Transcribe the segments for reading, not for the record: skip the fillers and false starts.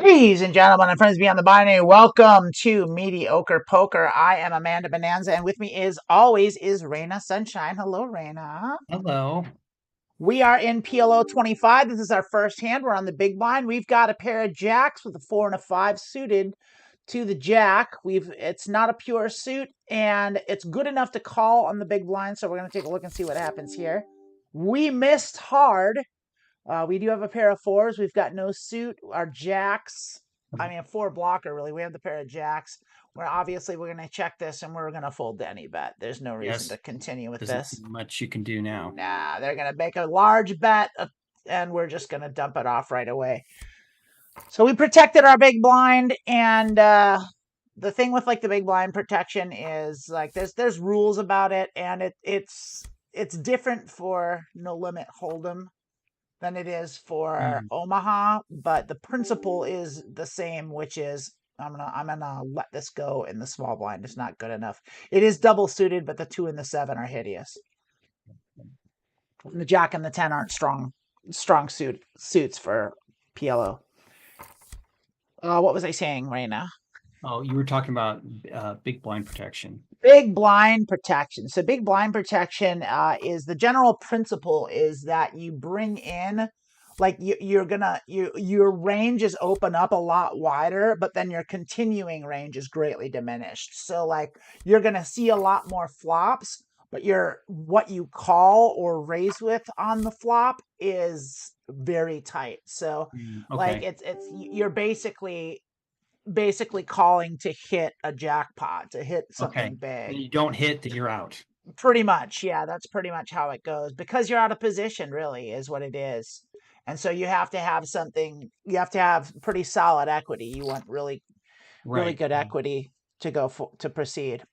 Ladies and gentlemen and friends beyond the binary, welcome to Medioker Poker. I am Amanda Bonanza, and with me, as always, is Rayna Sunshine. Hello, Rayna. Hello. We are in PLO 25. This is our first hand. We're on the big blind. We've got a pair of jacks with a 4 and a 5 suited to the jack. It's not a pure suit, and it's good enough to call on the big blind. So we're going to take a look and see what happens here. We missed hard. We do have a pair of fours. We've got no suit. Our jacks, a four blocker, really. We have the pair of jacks. We're going to check this and we're going to fold to any bet. There's no reason to Yes, continue with there's this. not much you can do now. Nah, they're going to make a large bet and we're just going to dump it off right away. So we protected our big blind, and the thing with like the big blind protection is like there's rules about it, and it's different for no limit hold'em than it is for Omaha, but the principle is the same, which is I'm gonna let this go in the small blind. It's not good enough. It is double suited, but the 2 and the 7 are hideous. And the jack and the 10 aren't strong suits for PLO. What was I saying right now? Oh, you were talking about big blind protection. Big blind protection. So big blind protection is the general principle is that you bring in like your range is open up a lot wider, but then your continuing range is greatly diminished. So like you're gonna see a lot more flops, but what you call or raise with on the flop is very tight. So like Okay. you're basically calling to hit a jackpot, to hit Okay. something When big. you don't hit, then you're out. Pretty much, yeah, that's pretty much how it goes. Because you're out of position, really, is what it is. And so you have to have you have to have pretty solid equity. You want really, really Right. good equity to proceed.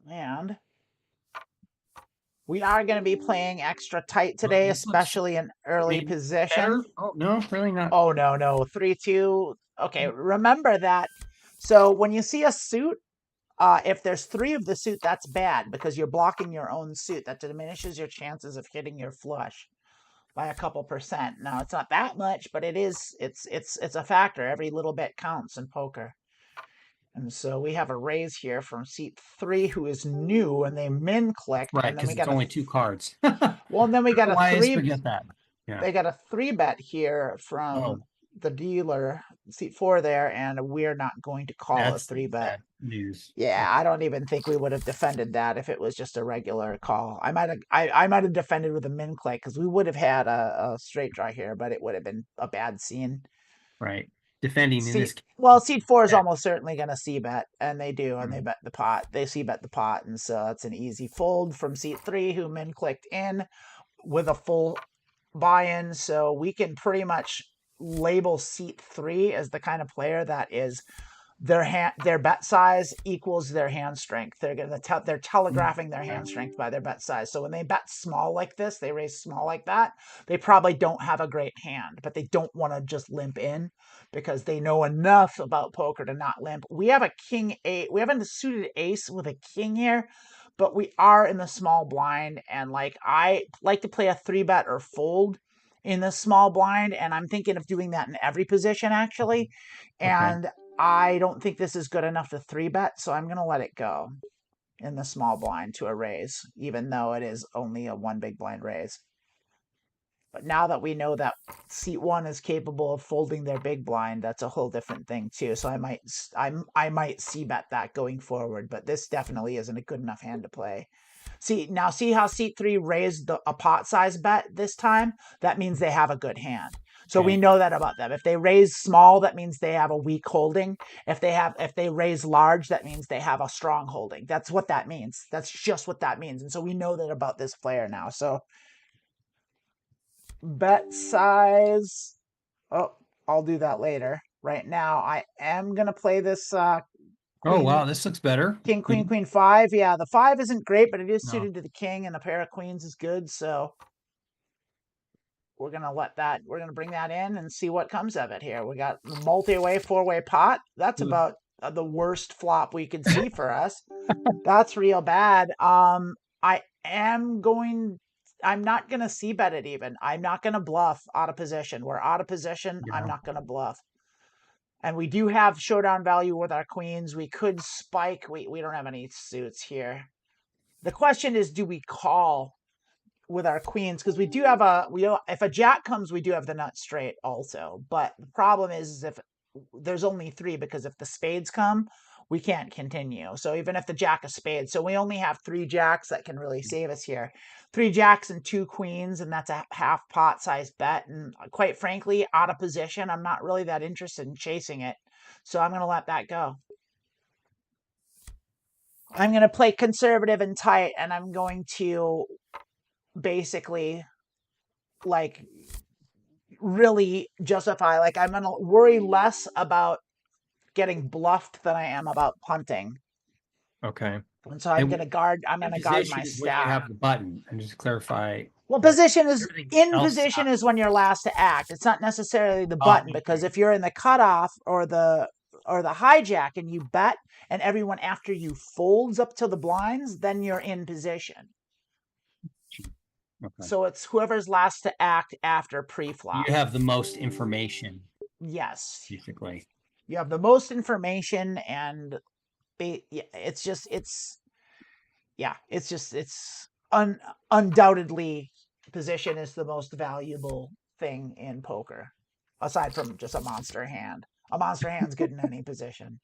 And we are going to be playing extra tight Well, today, this looks especially in early maybe better. position. Oh, no, really not. Oh, no, 3-2. Okay, remember that. So when you see a suit, if there's 3 of the suit, that's bad because you're blocking your own suit. That diminishes your chances of hitting your flush by a couple percent. Now it's not that much, but it's a factor. Every little bit counts in poker. And so we have a raise here from seat 3 who is new, and they min clicked, Right, and then because we it's got a only 2 cards. well, and then we got a Otherwise, 3 forget that. Yeah. they got a 3-bet here Oh, from the dealer, seat 4 there, and we're not going to call a that's 3-bet. sad news. Yeah, Okay. I don't even think we would have defended that if it was just a regular call. I might have defended with a min click because we would have had a straight draw here, but it would have been a bad scene. Right. Defending in this Seat case. well, seat 4 is Yeah. almost certainly going to c bet, and they do, and they bet the pot. They c bet the pot, and so that's an easy fold from seat 3 who min clicked in with a full buy-in. So we can pretty much label seat 3 as the kind of player that is their bet size equals their hand strength. They're telegraphing their hand strength by their bet size. So when they bet small like this, they raise small like that, they probably don't have a great hand, but they don't want to just limp in because they know enough about poker to not limp. We have a king 8. We haven't suited ace with a king here, but we are in the small blind, and like I like to play a 3-bet or fold in the small blind, and I'm thinking of doing that in every position actually. Okay. And I don't think this is good enough to 3-bet, so I'm going to let it go in the small blind to a raise, even though it is only a 1 big blind raise. But now that we know that seat 1 is capable of folding their big blind, that's a whole different thing too. So I might c-bet that going forward, but this definitely isn't a good enough hand to play. See how seat 3 raised a pot size bet this time? That means they have a good hand. So we Okay. know that about them. If they raise small, that means they have a weak holding. If they raise large, that means they have a strong holding. That's what that means. That's just what that means. And so we know that about this player now. So bet size. Oh, I'll do that later. Right now, I am gonna play this Oh, queen, wow, this looks better. king, queen, Good. queen 5. Yeah, the 5 isn't great, but it is No. suited to the king, and a pair of queens is good. So we're gonna bring that in and see what comes of it here. We got multi-way, 4-way pot. That's about the worst flop we could see for us. That's real bad. I am going. not gonna c bet it even. I'm not gonna bluff out of position. We're out of position. Yeah. I'm not gonna bluff. And we do have showdown value with our queens. We could spike. We don't have any suits here. The question is, do we call with our queens? Because we do have if a jack comes, we do have the nut straight also. But the problem is if there's only 3, because if the spades come, we can't continue. So even if the jack of spades, so we only have 3 jacks that can really save us here. 3 jacks and 2 queens, and that's a half pot size bet. And quite frankly, out of position, I'm not really that interested in chasing it. So I'm going to let that go. I'm going to play conservative and tight, and I'm going to basically like really justify, like I'm going to worry less about getting bluffed than I am about punting. Okay. And so I'm going to guard my When you stack. have the button, and just to clarify. Well, position is Everything else position is when you're last to act. It's not necessarily the Oh, button, because if you're in the cutoff or the hijack and you bet and everyone after you folds up to the blinds, then you're in position. Okay. So it's whoever's last to act after pre-flop. You have the most information, Yes. basically. You have the most information, and it's undoubtedly position is the most valuable thing in poker, aside from just a monster hand. A monster hand's good in any position.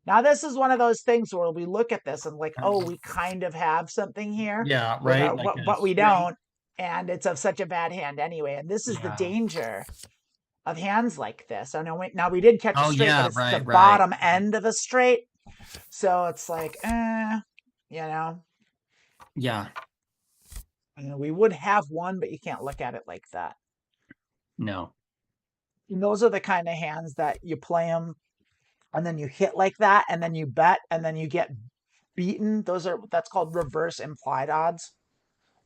Now, this is one of those things where we look at this and like, oh, we kind of have something here. Yeah, right. But we don't. And it's of such a bad hand anyway. And this is the danger of hands like this. I know now we did catch a straight, but it's the bottom end of a straight. So it's like, you know. Yeah. We would have one, but you can't look at it like that. No. And those are the kind of hands that you play them, and then you hit like that, and then you bet, and then you get beaten. That's called reverse implied odds.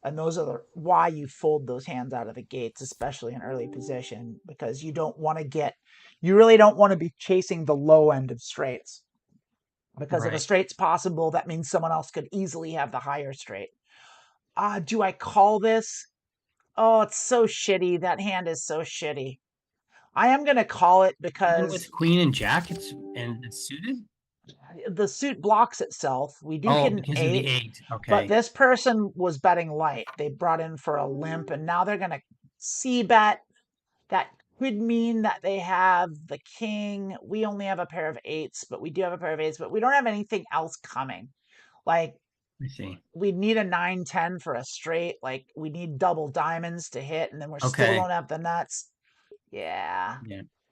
And those are why you fold those hands out of the gates, especially in early position, because you really don't want to be chasing the low end of straights. Because if a straight's possible, that means someone else could easily have the higher straight. Do I call this? Oh, it's so shitty. That hand is so shitty. I am going to call it because... Even with queen and jack, it's suited? The suit blocks itself. We do get an 8. Because of the 8. Okay. But this person was betting light. They brought in for a limp, and now they're going to c-bet. That could mean that they have the king. We only have a pair of 8s, but we do have a pair of 8s, but we don't have anything else coming. Like, I see. We need a 9-10 for a straight. Like, we need double diamonds to hit, and then we still don't have the nuts. Yeah.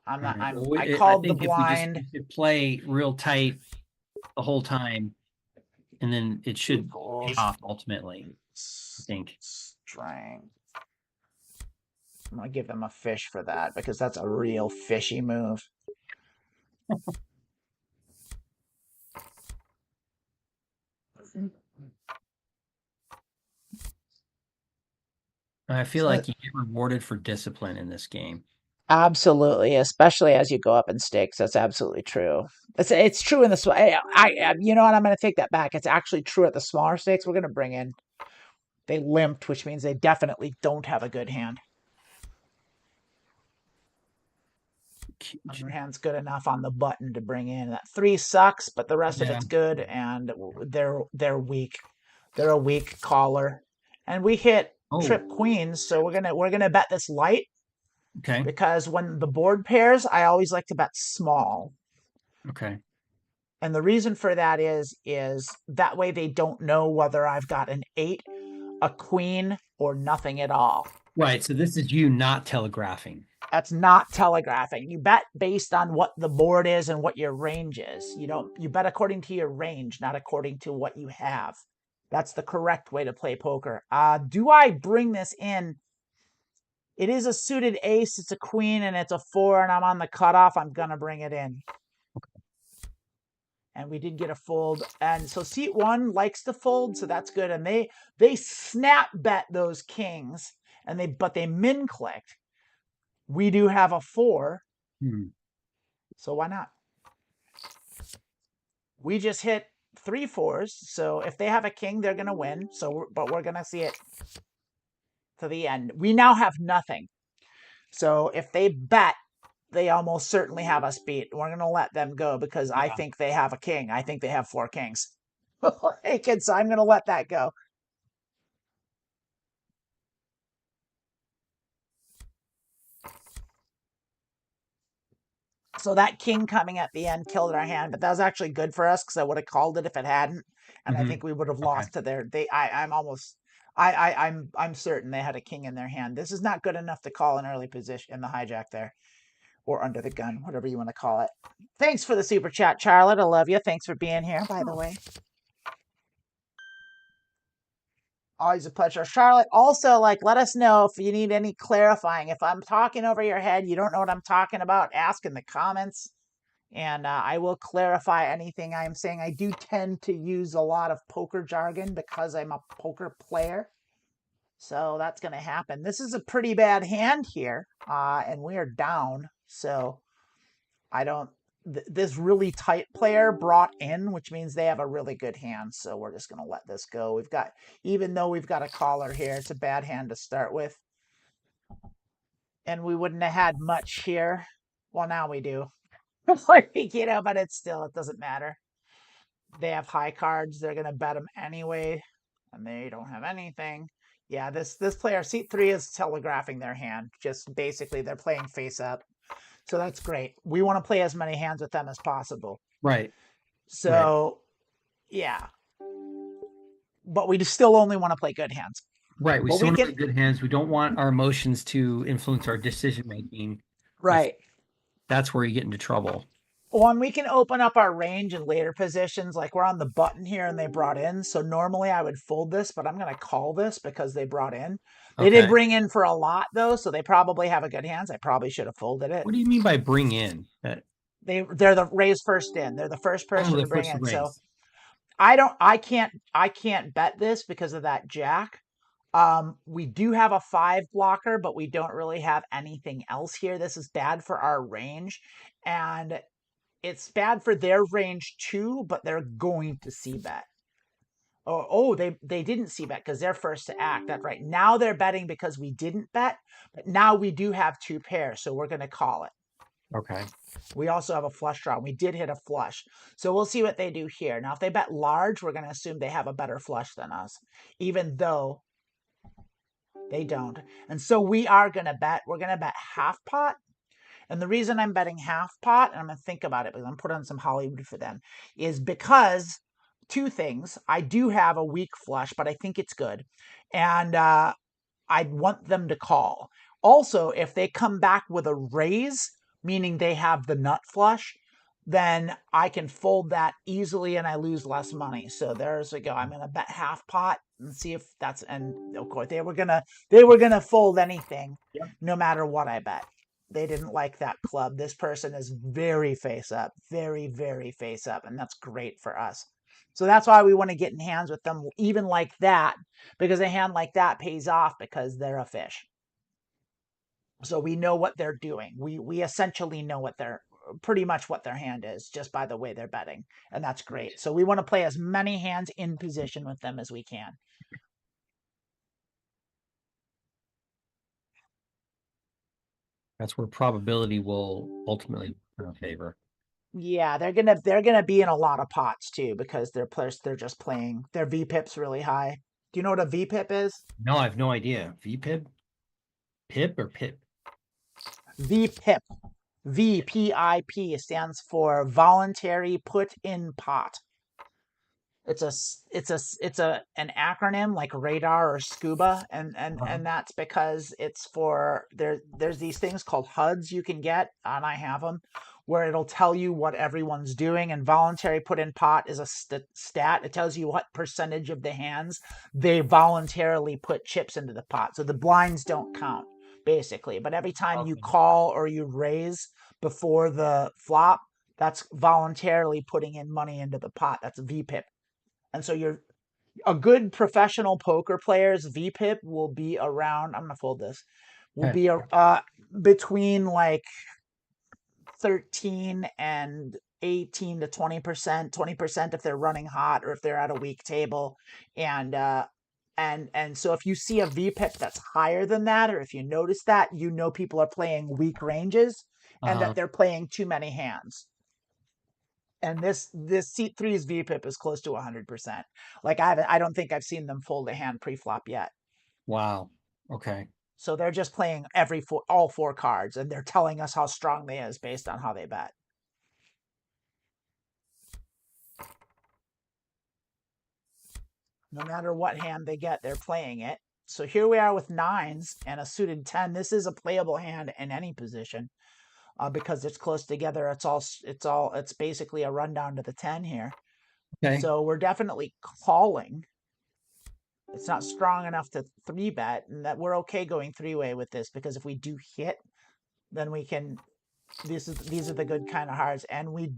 I'm not. I called the blind. If we just play real tight the whole time, and then it should pay off ultimately, I think. Strength. I'm gonna give them a fish for that, because that's a real fishy move. I feel like you get rewarded for discipline in this game. Absolutely, especially as you go up in stakes. That's absolutely true. It's true in the you know what? I'm going to take that back. It's actually true at the smaller stakes. We're going to bring in. They limped, which means they definitely don't have a good hand. Your hand's good enough on the button to bring in. That 3 sucks, but the rest of it's good, and they're weak. They're a weak caller, and we hit trip queens, so we're gonna bet this light. Okay. Because when the board pairs, I always like to bet small. Okay. And the reason for that is that way they don't know whether I've got an 8, a queen, or nothing at all. Right. So this is you not telegraphing. That's not telegraphing. You bet based on what the board is and what your range is. You bet according to your range, not according to what you have. That's the correct way to play poker. Do I bring this in? It is a suited ace, it's a queen, and it's a 4, and I'm on the cutoff. I'm going to bring it in. Okay. And we did get a fold. And so seat 1 likes to fold, so that's good. And they snap bet those kings, but they min clicked. We do have a 4, so why not? We just hit 3 4s, so if they have a king, they're going to win. But we're going to see it. to the end. We now have nothing. So if they bet, they almost certainly have us beat. We're going to let them go because I think they have a king. I think they have 4 kings. Hey, kids, so I'm going to let that go. So that king coming at the end killed our hand, but that was actually good for us because I would have called it if it hadn't, and I think we would have lost to their. I'm certain they had a king in their hand. This is not good enough to call an early position in the hijack there, or under the gun, whatever you want to call it. Thanks for the super chat, Charlotte. I love you. Thanks for being here, by the way. Always a pleasure. Charlotte, also, like, let us know if you need any clarifying. If I'm talking over your head, you don't know what I'm talking about, ask in the comments, and I will clarify anything I'm saying. I do tend to use a lot of poker jargon because I'm a poker player. So that's going to happen. This is a pretty bad hand here, and we are down. So I don't... This really tight player brought in, which means they have a really good hand. So we're just going to let this go. We've got, even though we've got a caller here, it's a bad hand to start with. And we wouldn't have had much here. Well, now we do. But it doesn't matter. They have high cards. They're going to bet them anyway. And they don't have anything. Yeah, this player, seat 3, is telegraphing their hand. Just basically, they're playing face up. So that's great. We want to play as many hands with them as possible. Right. So, yeah. But we still only want to play good hands. Right. We still want to play good hands. We don't want our emotions to influence our decision making. Right. That's where you get into trouble. One, we can open up our range in later positions. Like, we're on the button here and they brought in. So normally I would fold this, but I'm going to call this because they brought in. They did bring in for a lot, though, so they probably have a good hands. I probably should have folded it. What do you mean by bring in? They're the raise first in. They're the first person to bring in. So I can't bet this because of that jack. We do have a 5 blocker, but we don't really have anything else here. This is bad for our range, and it's bad for their range too, but they're going to c-bet. They didn't c-bet because they're first to act. That's right. Now they're betting because we didn't bet, but now we do have 2 pairs, so we're going to call it. Okay. We also have a flush draw. We did hit a flush. So we'll see what they do here. Now, if they bet large, we're going to assume they have a better flush than us, even though they don't. And so we are going to bet. We're going to bet half pot. And the reason I'm betting half pot, and I'm going to think about it because I'm putting on some Hollywood for them, is because 2 things. I do have a weak flush, but I think it's good. And I'd want them to call. Also, if they come back with a raise, meaning they have the nut flush, then I can fold that easily and I lose less money. So there's a go. I'm going to bet half pot and see if that's... And of course, they were gonna fold anything, no matter what I bet. They didn't like that club. This person is very face up, very, very face up, and that's great for us. So that's why we want to get in hands with them, even like that, because a hand like that pays off because they're a fish. So we know what they're doing. We essentially know what pretty much what their hand is just by the way they're betting, and that's great. So we want to play as many hands in position with them as we can. That's where probability will ultimately favor. Yeah, they're gonna be in a lot of pots too because they're just playing. Their VPIP's really high. Do you know what a VPIP is? No, I have no idea. VPIP? PIP or PIP? VPIP. VPIP stands for voluntary put in pot. It's an acronym like radar or scuba, and that's because it's for there's these things called HUDs you can get, and I have them, where it'll tell you what everyone's doing. And voluntary put in pot is a stat. It tells you what percentage of the hands they voluntarily put chips into the pot. So the blinds don't count, basically, but every time you call or you raise before the flop, that's voluntarily putting in money into the pot. That's VPIP. And so a good professional poker player's VPIP will be around, I'm going to fold this, will be between like 13 and 18 to 20%, 20% if they're running hot or if they're at a weak table. And And so if you see a VPIP that's higher than that, or if you notice that, you know people are playing weak ranges and that they're playing too many hands. And this seat 3's VPIP is close to 100%. Like I don't think I've seen them fold a hand pre-flop yet. Wow. Okay. So they're just playing all 4 cards, and they're telling us how strong they is based on how they bet. No matter what hand they get, they're playing it. So here we are with 9s and a suited 10. This is a playable hand in any position because it's close together. It's basically a rundown to the 10 here. Okay. So we're definitely calling. It's not strong enough to 3-bet, and that we're okay going 3-way with this, because if we do hit, then we can. These are the good kind of hearts, and we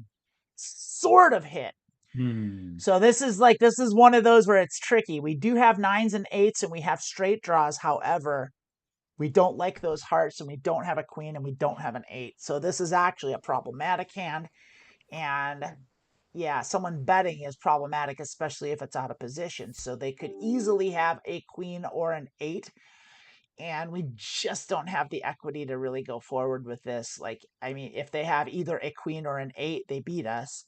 sort of hit. So this is one of those where it's tricky. We do have 9s and 8s, and we have straight draws. However, we don't like those hearts, and we don't have a queen, and we don't have an 8. So this is actually a problematic hand. And yeah, someone betting is problematic, especially if it's out of position. So they could easily have a queen or an 8. And we just don't have the equity to really go forward with this. Like, I mean, if they have either a queen or an 8, they beat us.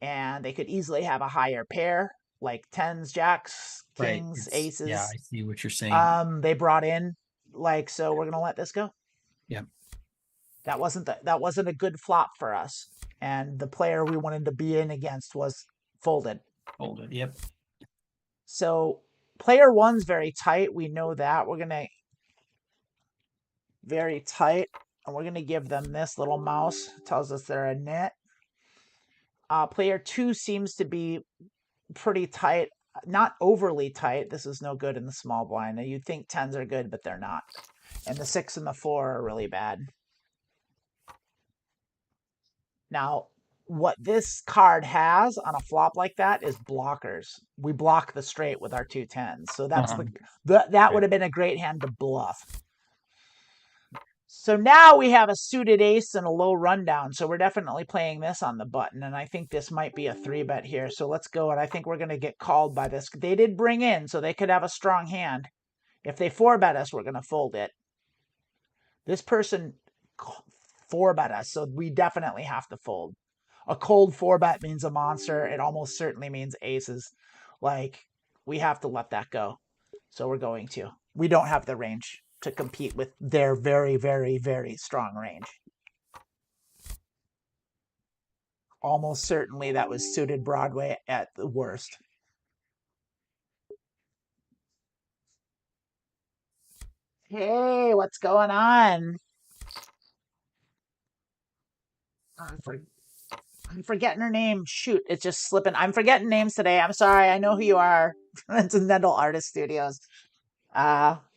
And they could easily have a higher pair, like 10s, jacks, kings, Right. aces. Yeah, I see what you're saying. They brought in, like, so we're gonna let this go. Yeah. That wasn't a good flop for us. And the player we wanted to be in against was folded. Folded. Yep. So player 1's very tight. We know that. We're gonna very tight, and we're gonna give them this little mouse. It tells us they're a nit. Player 2 seems to be pretty tight, not overly tight. This is no good in the small blind. Now, you'd think 10s are good, but they're not. And the 6 and the 4 are really bad. Now, what this card has on a flop like that is blockers. We block the straight with our 2 10s. So that's that would have been a great hand to bluff. So now we have a suited ace and a low rundown. So we're definitely playing this on the button. And I think this might be a 3-bet here. So let's go. And I think we're going to get called by this. They did bring in, so they could have a strong hand. If they 4-bet us, we're going to fold it. This person 4-bet us, so we definitely have to fold. A cold 4-bet means a monster. It almost certainly means aces. Like, we have to let that go. So we're going to. We don't have the range to compete with their very, very, very strong range. Almost certainly that was suited Broadway at the worst. Hey, what's going on? I'm forgetting her name. Shoot, it's just slipping. I'm forgetting names today. I'm sorry. I know who you are. It's Nendel Artist Studios.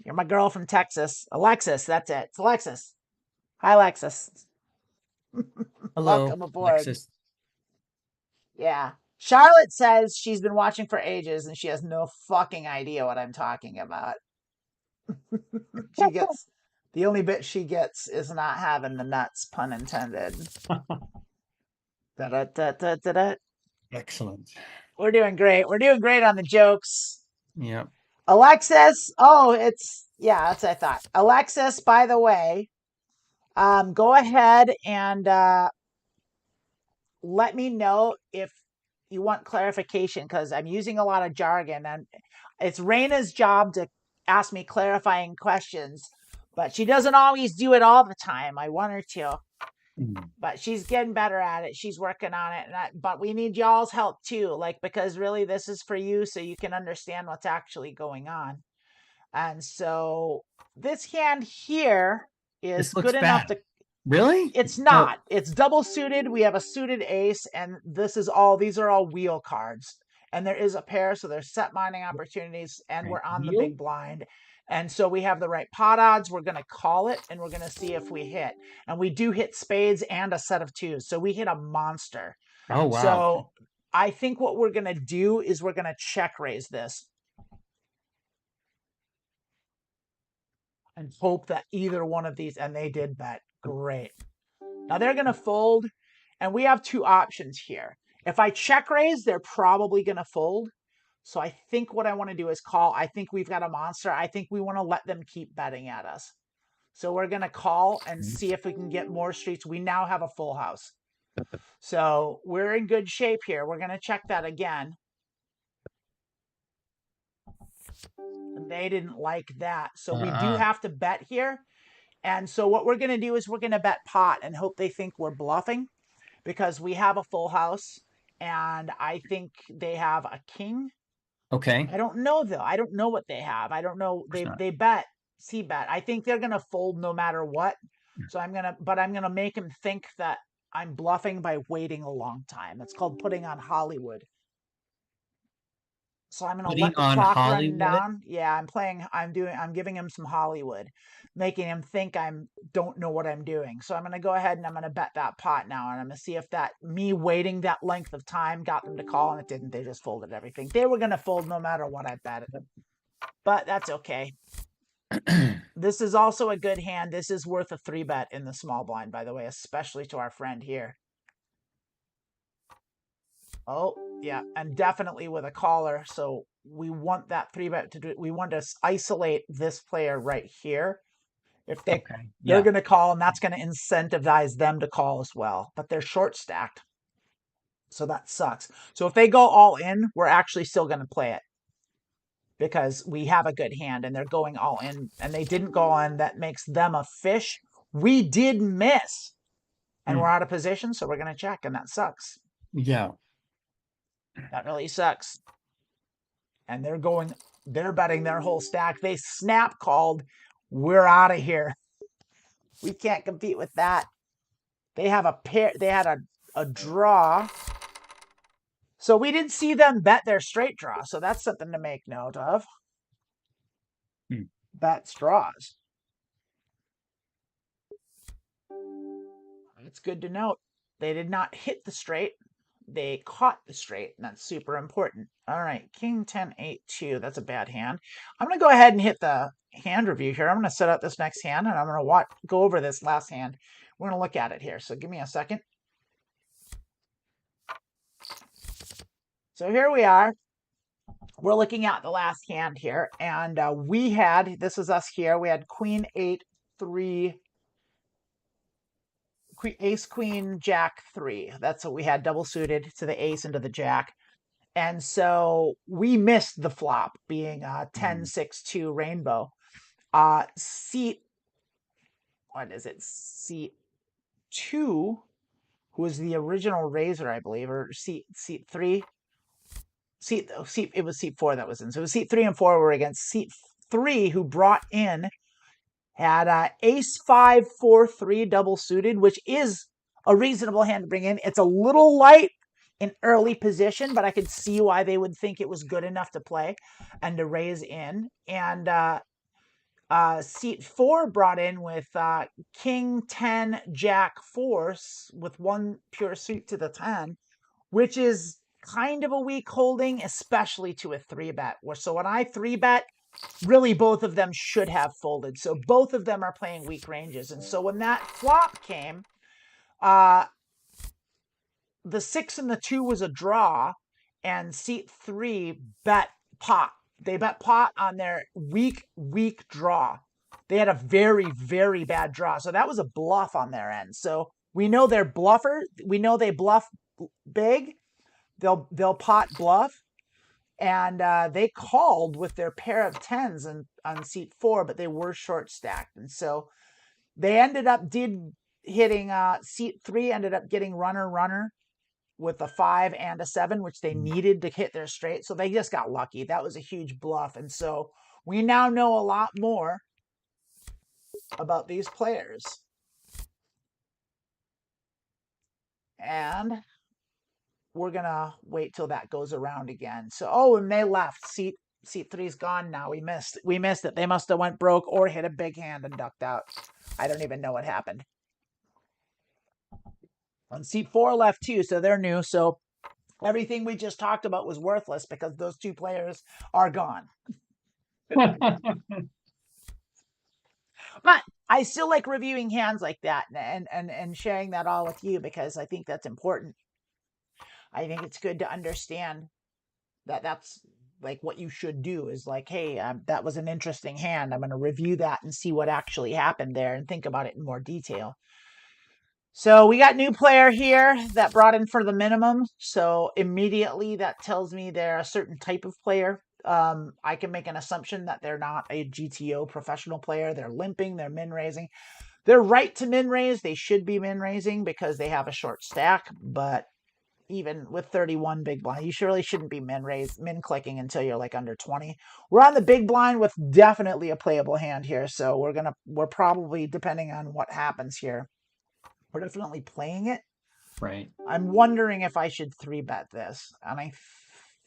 You're my girl from Texas. Alexis, that's it. It's Alexis. Hi, Alexis. Hello, Welcome aboard. Alexis. Yeah. Charlotte says she's been watching for ages and she has no fucking idea what I'm talking about. The only bit she gets is not having the nuts, pun intended. Da-da-da-da-da-da. Excellent. We're doing great. We're doing great on the jokes. Yep. Alexis, that's what I thought. Alexis, by the way, go ahead and let me know if you want clarification, because I'm using a lot of jargon, and it's Rayna's job to ask me clarifying questions, but she doesn't always do it all the time. I want her to. But she's getting better at it. She's working on it. But we need y'all's help too, because really this is for you, so you can understand what's actually going on. And so this hand here is good enough to... Really? It's not. It's double suited. We have a suited ace, and these are all wheel cards. And there is a pair, so there's set mining opportunities, and we're on the big blind. And so we have the right pot odds. We're going to call it, and we're going to see if we hit. And we do hit spades and a set of 2s. So we hit a monster. Oh, wow. So I think what we're going to do is we're going to check raise this. And hope that either one of these, and they did bet. Great. Now they're going to fold, and we have 2 options here. If I check raise, they're probably going to fold. So I think what I want to do is call. I think we've got a monster. I think we want to let them keep betting at us. So we're going to call and see if we can get more streets. We now have a full house. So we're in good shape here. We're going to check that again. They didn't like that. So we do have to bet here. And so what we're going to do is we're going to bet pot and hope they think we're bluffing because we have a full house. And I think they have a king. Okay. I don't know though. I don't know what they have. I don't know. They bet, C bet. I think they're going to fold no matter what. So I'm going to make him think that I'm bluffing by waiting a long time. It's called putting on Hollywood. So I'm going to let the clock run down. Yeah, I'm giving him some Hollywood, making him think don't know what I'm doing. So I'm going to go ahead and I'm going to bet that pot now. And I'm going to see if me waiting that length of time got them to call, and it didn't. They just folded everything. They were going to fold no matter what I bet it. But that's okay. This is also a good hand. This is worth a 3-bet in the small blind, by the way, especially to our friend here. Oh, yeah, and definitely with a caller. So we want that 3-bet to do. We want to isolate this player right here. If they're going to call, and that's going to incentivize them to call as well. But they're short stacked, so that sucks. So if they go all in, we're actually still going to play it because we have a good hand, and they're going all in, and they didn't go on. That makes them a fish. We did miss, and we're out of position, so we're going to check, and that sucks. Yeah. That really sucks. And they're betting their whole stack. They snap called, we're out of here. We can't compete with that. They have a pair, they had a draw. So we didn't see them bet their straight draw. So that's something to make note of. Bets draws. It's good to note. They did not hit the straight. They caught the straight, and that's super important. All right, King 10, 8, 2. That's a bad hand. I'm going to go ahead and hit the hand review here. I'm going to set up this next hand, and I'm going to go over this last hand. We're going to look at it here. So give me a second. So here we are. We're looking at the last hand here, and this is us here. We had Queen 8, 3. Ace, Queen, Jack, 3. That's what we had, double suited to the ace and to the jack. And so we missed the flop, being 10, 6, 2 rainbow. Seat 2, who was the original raiser, I believe, or seat 3. It was seat 4 that was in. So it was seat 3 and 4 were against seat 3, who brought in, had ace 5, 4, 3 double suited, which is a reasonable hand to bring in. It's a little light in early position, but I could see why they would think it was good enough to play and to raise in. And seat 4 brought in with King 10, Jack 4 with one pure suit to the 10, which is kind of a weak holding, especially to a 3-bet. So when I 3-bet, really both of them should have folded. So both of them are playing weak ranges. And so when that flop came, the 6 and the 2 was a draw, and seat 3 bet pot. They bet pot on their weak draw. They had a very, very bad draw. So that was a bluff on their end. So we know they're bluffers. We know they bluff big. They'll pot bluff. And they called with their pair of 10s on seat 4, but they were short stacked. And so they hitting seat 3, ended up getting runner with a 5 and a 7, which they needed to hit their straight. So they just got lucky. That was a huge bluff. And so we now know a lot more about these players. And we're going to wait till that goes around again. So, and they left. Seat 3's gone now. We missed it. They must have went broke or hit a big hand and ducked out. I don't even know what happened. And seat 4 left too, so they're new. So everything we just talked about was worthless because those two players are gone. But I still like reviewing hands like that and sharing that all with you because I think that's important. I think it's good to understand that like what you should do is like, hey, that was an interesting hand. I'm going to review that and see what actually happened there and think about it in more detail. So we got new player here that brought in for the minimum. So immediately that tells me they're a certain type of player. I can make an assumption that they're not a GTO professional player. They're limping, they're min raising. They're right to min raise. They should be min raising because they have a short stack, but even with 31 big blind, you surely shouldn't be min clicking until you're like under 20. We're on the big blind with definitely a playable hand here, so we're probably, depending on what happens here, we're definitely playing it. Right. I'm wondering if I should 3-bet this, and I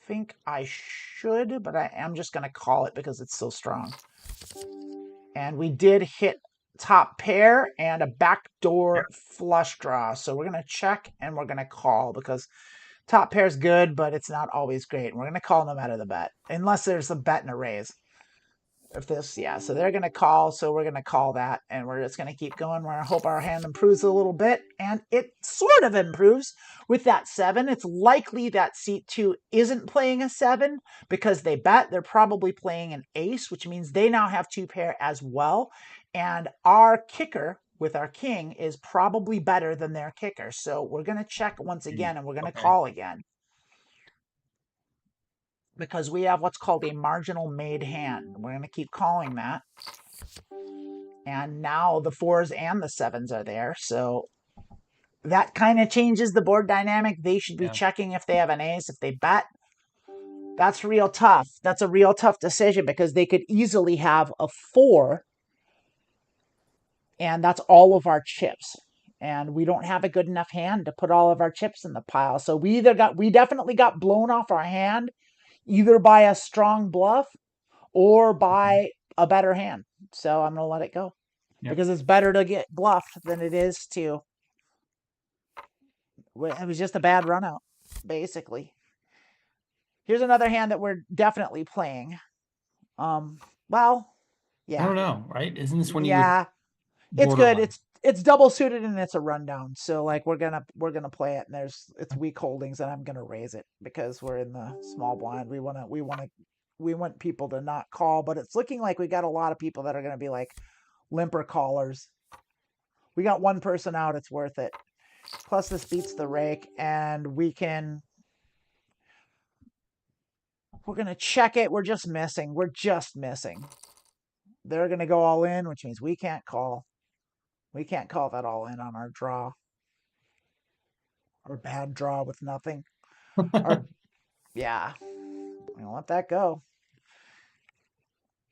think I should, but I'm just going to call it because it's so strong. And we did hit top pair and a backdoor flush draw. So we're going to check and we're going to call because top pair is good, but it's not always great. And we're going to call no matter the bet, unless there's a bet and a raise. If this, yeah, so they're going to call, so we're going to call that, and we're just going to keep going. We're going to hope our hand improves a little bit, and it sort of improves with that 7. It's likely that seat 2 isn't playing a 7 because they bet. They're probably playing an ace, which means they now have 2 pair as well, and our kicker with our king is probably better than their kicker. So we're going to check once again, and we're going to call again, because we have what's called a marginal made hand. We're going to keep calling that. And now the 4s and the 7s are there. So that kind of changes the board dynamic. They should be checking if they have an ace. If they bet, that's real tough. That's a real tough decision because they could easily have a 4. And that's all of our chips. And we don't have a good enough hand to put all of our chips in the pile. So we definitely got blown off our hand, either by a strong bluff or by a better hand. So I'm going to let it go. Because it's better to get bluffed than it is to... It was just a bad run out, basically. Here's another hand that we're definitely playing. Well, yeah. I don't know, right? Isn't this when you it's good. It's double suited and it's a rundown. So like we're gonna play it, and it's weak holdings, and I'm gonna raise it because we're in the small blind. We want people to not call, but it's looking like we got a lot of people that are gonna be like limper callers. We got one person out. It's worth it. Plus this beats the rake, and we're gonna check it. We're just missing. They're gonna go all in, which means we can't call. We can't call that all in on our draw. Our bad draw with nothing. Yeah. I'm gonna let that go.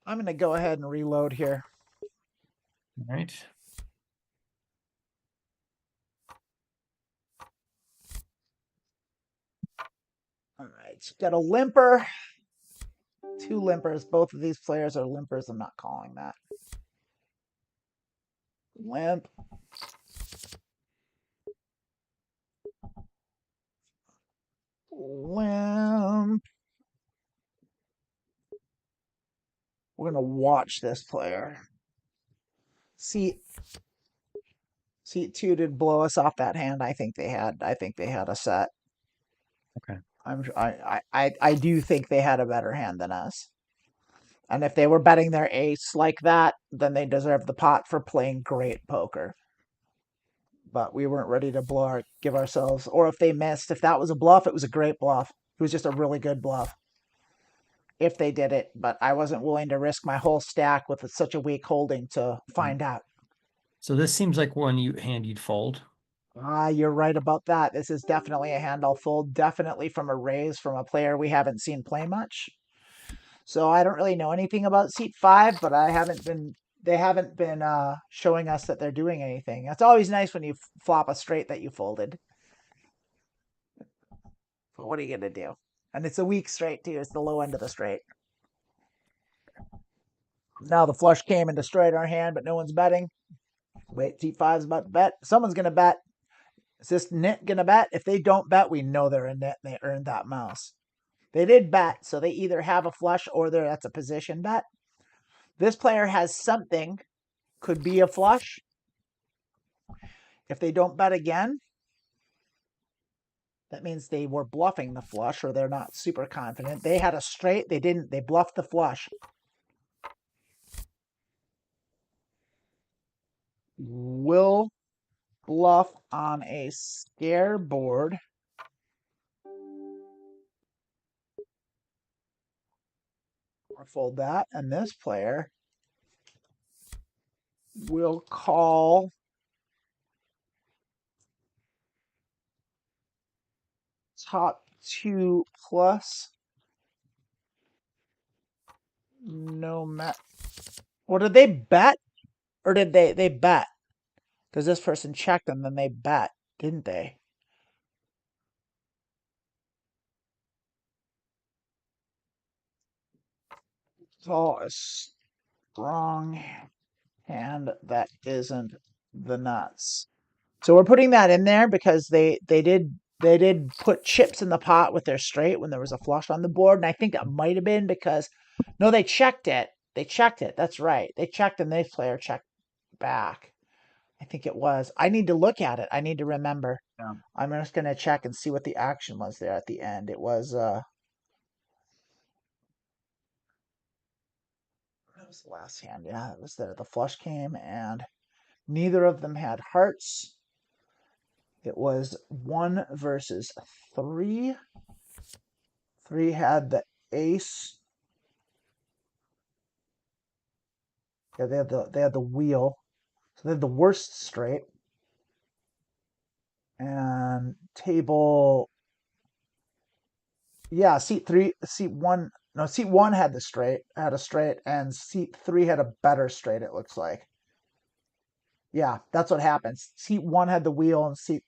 I'm gonna go ahead and reload here. All right. All right. Got a limper. 2 limpers. Both of these players are limpers. I'm not calling that. Limp. Limp. We're gonna watch this player. Seat 2 did blow us off that hand. I think they had a set. Okay. I do think they had a better hand than us. And if they were betting their ace like that, then they deserve the pot for playing great poker. But we weren't ready to give ourselves, or if they missed, if that was a bluff, it was a great bluff. It was just a really good bluff if they did it, but I wasn't willing to risk my whole stack with such a weak holding to find out. So this seems like one hand you'd fold. You're right about that. This is definitely a hand I'll fold, definitely from a raise from a player we haven't seen play much. So I don't really know anything about seat 5, but they haven't been showing us that they're doing anything. It's always nice when you flop a straight that you folded. But what are you going to do? And it's a weak straight, too. It's the low end of the straight. Now the flush came and destroyed our hand, but no one's betting. Wait, T5's about to bet. Someone's going to bet. Is this nit going to bet? If they don't bet, we know they're a nit and they earned that mouse. They did bet, so they either have a flush or that's a position bet. This player has something. Could be a flush. If they don't bet again, That means they were bluffing the flush, or they're not super confident. They had a straight. They didn't. They bluffed the flush. Will bluff on a scare board. Or fold that. And this player will call top 2 plus no mat. Or did they bet? Or did they bet? Because this person checked and then they bet, didn't they? Call a strong hand that isn't the nuts. So we're putting that in there because they did put chips in the pot with their straight when there was a flush on the board, and I think that might have been because no, they checked it. They checked it. That's right. They checked and this player checked back. I think it was. I need to look at it. I need to remember. Yeah. I'm just gonna check and see what the action was there at the end. It was that was the last hand. Yeah, it was there. The flush came and neither of them had hearts. It was 1 versus 3. 3 had the ace. Yeah, they had the wheel. So they had the worst straight. And table, yeah, seat 1 had a straight, and seat 3 had a better straight, it looks like. Yeah, that's what happens. Seat 1 had the wheel and seat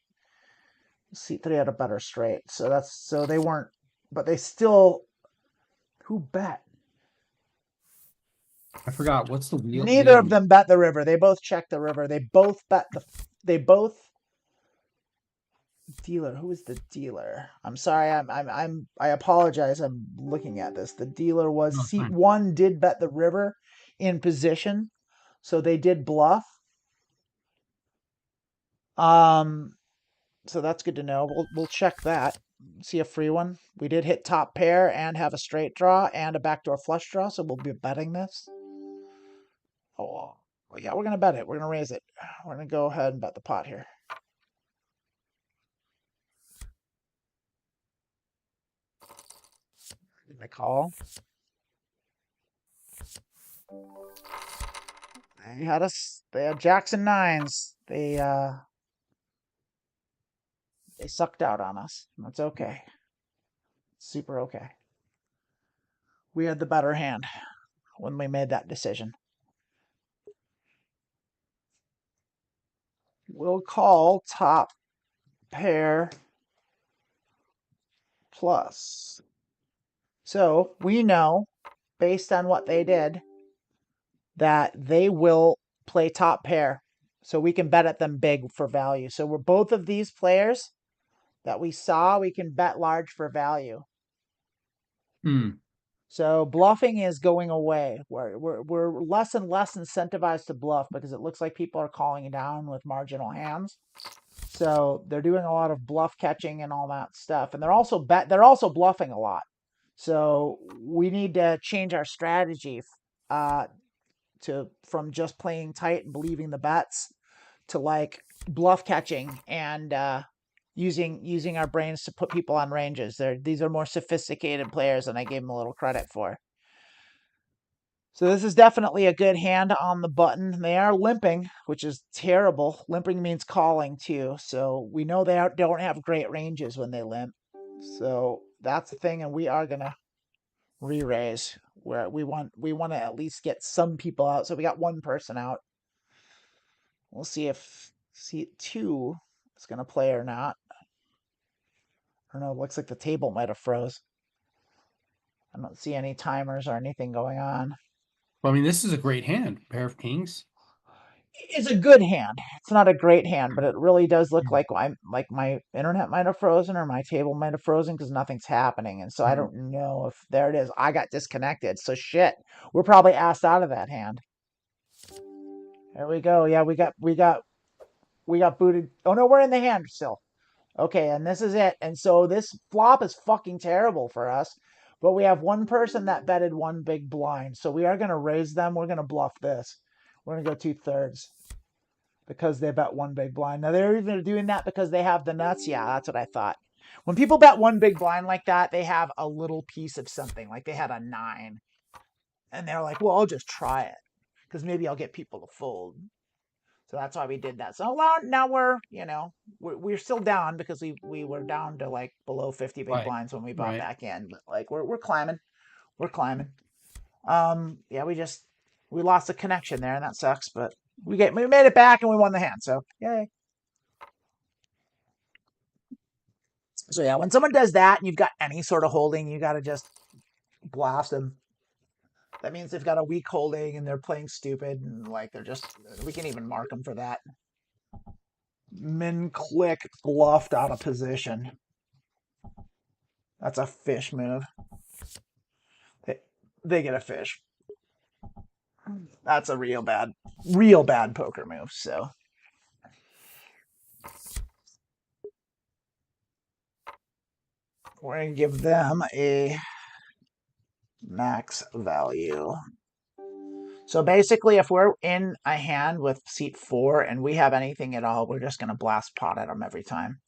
3 had a better straight. So they weren't, but they still, who bet? I forgot. What's the wheel? Neither of them bet the river. They both checked the river. They both dealer. Who is the dealer? I'm sorry. I apologize. I'm looking at this. The dealer was seat 1 did bet the river in position, so they did bluff. So that's good to know. We'll check that. See a free one. We did hit top pair and have a straight draw and a backdoor flush draw, so we'll be betting this. Oh, well, yeah, we're gonna bet it. We're gonna raise it. We're gonna go ahead and bet the pot here. Did I call? They had us. They had Jackson 9s. They sucked out on us. That's okay. Super okay. We had the better hand when we made that decision. We'll call top pair plus. So we know, based on what they did, that they will play top pair. So we can bet at them big for value. So we're both of these players that we saw, we can bet large for value. So bluffing is going away. We're less and less incentivized to bluff because it looks like people are calling down with marginal hands. So they're doing a lot of bluff catching and all that stuff. And they're also bluffing a lot. So we need to change our strategy from just playing tight and believing the bets to like bluff catching and using our brains to put people on ranges. These are more sophisticated players than I gave them a little credit for. So this is definitely a good hand on the button. They are limping, which is terrible. Limping means calling too. So we know they don't have great ranges when they limp. So that's the thing, and we are gonna re-raise where we want to at least get some people out. So we got one person out. We'll see if seat 2 is gonna play or not. I don't know. It looks like the table might have froze. I don't see any timers or anything going on. Well, I mean, this is a great hand. Pair of kings. It's a good hand. It's not a great hand, but it really does look like my internet might have frozen or my table might have frozen because nothing's happening. And so I don't know if there it is. I got disconnected. So shit. We're probably asked out of that hand. There we go. Yeah, we got booted. Oh no, we're in the hand still. Okay, and this is it. And so this flop is fucking terrible for us. But we have one person that betted one big blind. So we are going to raise them. We're going to bluff this. We're going to go 2/3 because they bet one big blind. Now they're either doing that because they have the nuts. Yeah, that's what I thought. When people bet one big blind like that, they have a little piece of something. Like they had a 9. And they're like, well, I'll just try it because maybe I'll get people to fold. So that's why we did that. So now we're, we're still down because we were down to like below 50 big Right. blinds when we bought Right. back in. But like we're climbing. We're climbing. Yeah, we lost a connection there and that sucks, but we made it back and we won the hand. So yay. So yeah, when someone does that and you've got any sort of holding, you got to just blast them. That means they've got a weak holding and they're playing stupid and like we can even mark them for that. Min click bluffed out of position. That's a fish move. They get a fish. That's a real bad poker move. So we're going to give them a max value. So basically, if we're in a hand with seat 4 and we have anything at all, we're just going to blast pot at them every time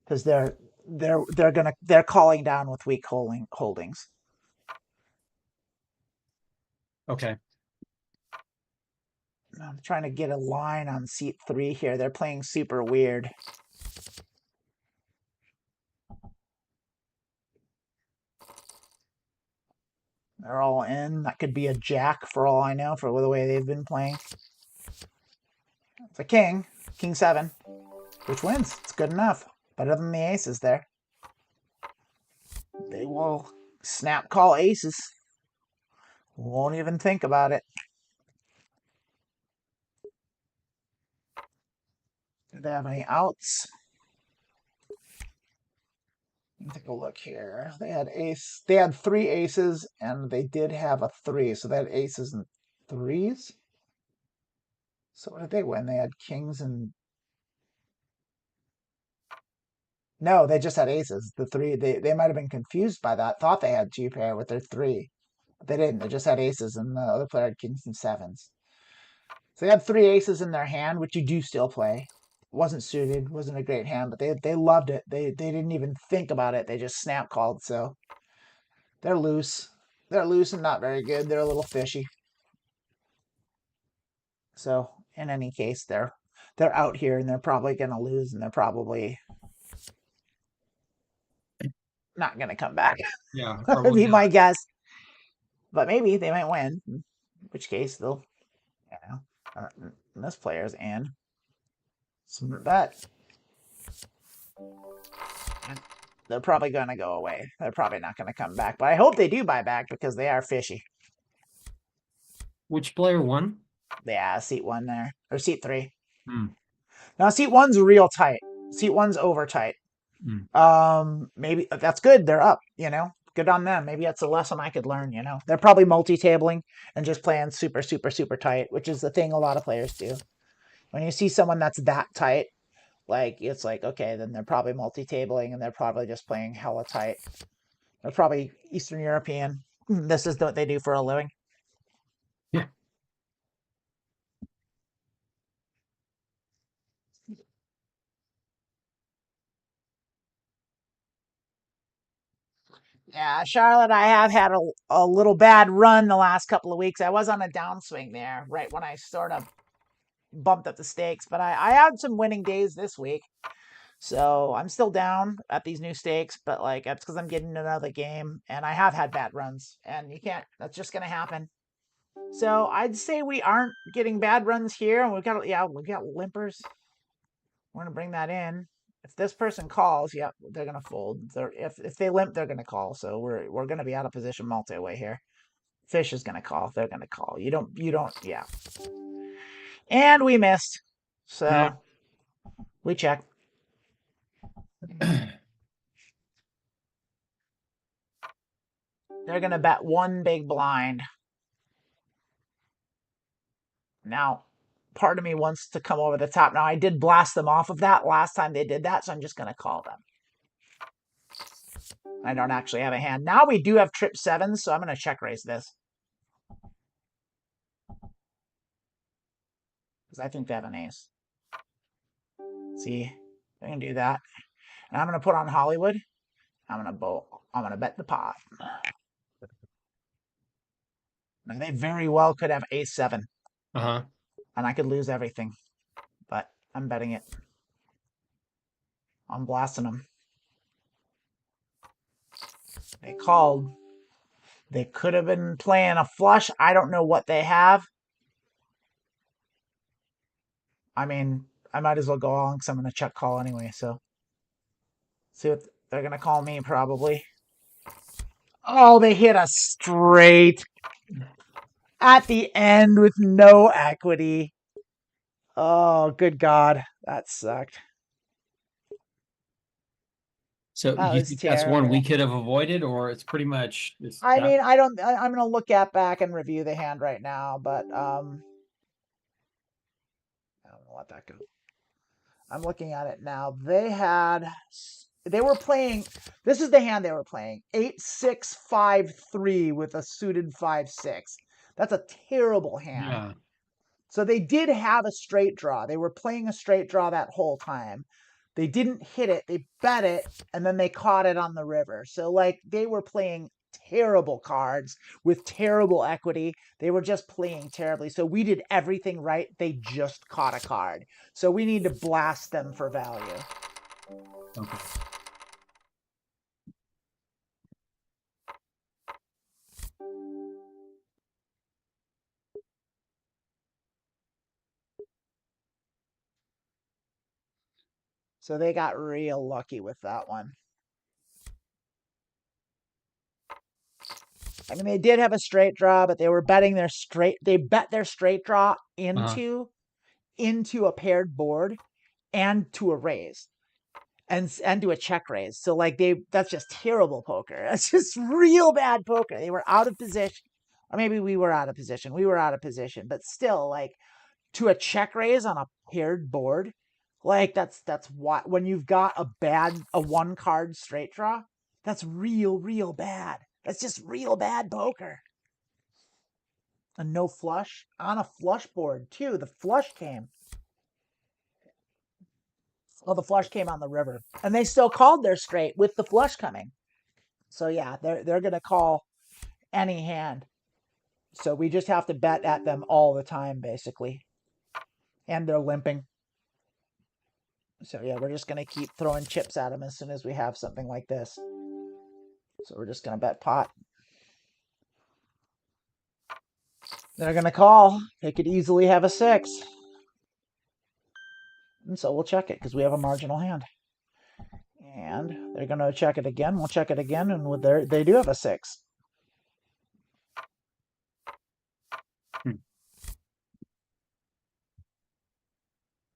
because they're calling down with weak holdings. Okay. I'm trying to get a line on seat 3 here. They're playing super weird. They're all in. That could be a jack for all I know for the way they've been playing. It's a king. King 7. Which wins. It's good enough. Better than the aces there. They will snap call aces. Won't even think about it. Do they have any outs? Let me take a look here. They had 3 aces and they did have a 3. So they had aces and 3s. So what did they win? They had kings and no, they just had aces. The 3 they might have been confused by that. Thought they had 2 pair with their 3. But they didn't. They just had aces and the other player had kings and 7s. So they had 3 aces in their hand, which you do still play. Wasn't suited, wasn't a great hand, but they loved it. They didn't even think about it. They just snap called. So they're loose. They're loose and not very good. They're a little fishy. So in any case, they're out here and they're probably gonna lose and they're probably not gonna come back. Yeah. Would Probably be my not. guess. But maybe they might win. In which case they'll, this player's in. Smart bet. They're probably gonna go away. They're probably not gonna come back. But I hope they do buy back because they are fishy. Which player won? Yeah, seat 1 there. Or seat 3. Hmm. Now seat 1's real tight. Seat 1's over tight. Maybe that's good. They're up, Good on them. Maybe that's a lesson I could learn, They're probably multi-tabling and just playing super, super, super tight, which is the thing a lot of players do. When you see someone that's that tight, like it's like, okay, then they're probably multi-tabling and they're probably just playing hella tight. They're probably Eastern European. This is what they do for a living. Yeah. Yeah, Charlotte, I have had a little bad run the last couple of weeks. I was on a downswing there right when I sort of bumped up the stakes, but I had some winning days this week. So I'm still down at these new stakes, but like that's because I'm getting another game and I have had bad runs and that's just going to happen. So I'd say we aren't getting bad runs here. And we've got limpers. We're going to bring that in. If this person calls, yep, they're gonna fold. If they limp, they're gonna call. So we're gonna be out of position multi-way here. Fish is gonna call. They're gonna call. You don't. Yeah. And we missed. So Yeah. we check. They're gonna bet one big blind. Now part of me wants to come over the top. Now, I did blast them off of that last time they did that, so I'm just going to call them. I don't actually have a hand. Now we do have trip 7, so I'm going to check raise this. Because I think they have an ace. See, I can do that. And I'm going to put on Hollywood. I'm going to bet the pot. Now, they very well could have ace 7. Uh-huh. And I could lose everything. But I'm betting it. I'm blasting them. They called. They could have been playing a flush. I don't know what they have. I mean, I might as well go along because I'm going to check call anyway. So, see what they're going to call me probably. Oh, they hit a straight at the end with no equity. Oh, good God. That sucked. So That you was think that's one we terrible. could have avoided, or it's pretty much I mean, I'm going to look at back and review the hand right now, but I'm going to let that go. I'm looking at it now. They were playing, this is the hand they were playing, 8-6-5-3 with a suited 5-6. That's a terrible hand. Yeah. So they did have a straight draw. They were playing a straight draw that whole time. They didn't hit it. They bet it, and then they caught it on the river. So, like, they were playing terrible cards with terrible equity. They were just playing terribly. So we did everything right. They just caught a card. So we need to blast them for value. Okay. So they got real lucky with that one. I mean, they did have a straight draw, but they were betting their straight. They bet their straight draw into a paired board and to a raise and to a check raise. So like that's just terrible poker. That's just real bad poker. They were out of position. Or maybe we were out of position. We were out of position, but still, like, to a check raise on a paired board, like that's what, when you've got a 1 card straight draw, that's real bad. That's just real bad poker. And no flush on a flush board too. The flush came. Well, the flush came on the river, and they still called their straight with the flush coming. So yeah, they're gonna call any hand. So we just have to bet at them all the time, basically. And they're limping. So yeah, we're just gonna keep throwing chips at them as soon as we have something like this. So we're just gonna bet pot. They're gonna call. They could easily have a 6. And so we'll check it because we have a marginal hand. And they're gonna check it again. We'll check it again, and with they do have a 6.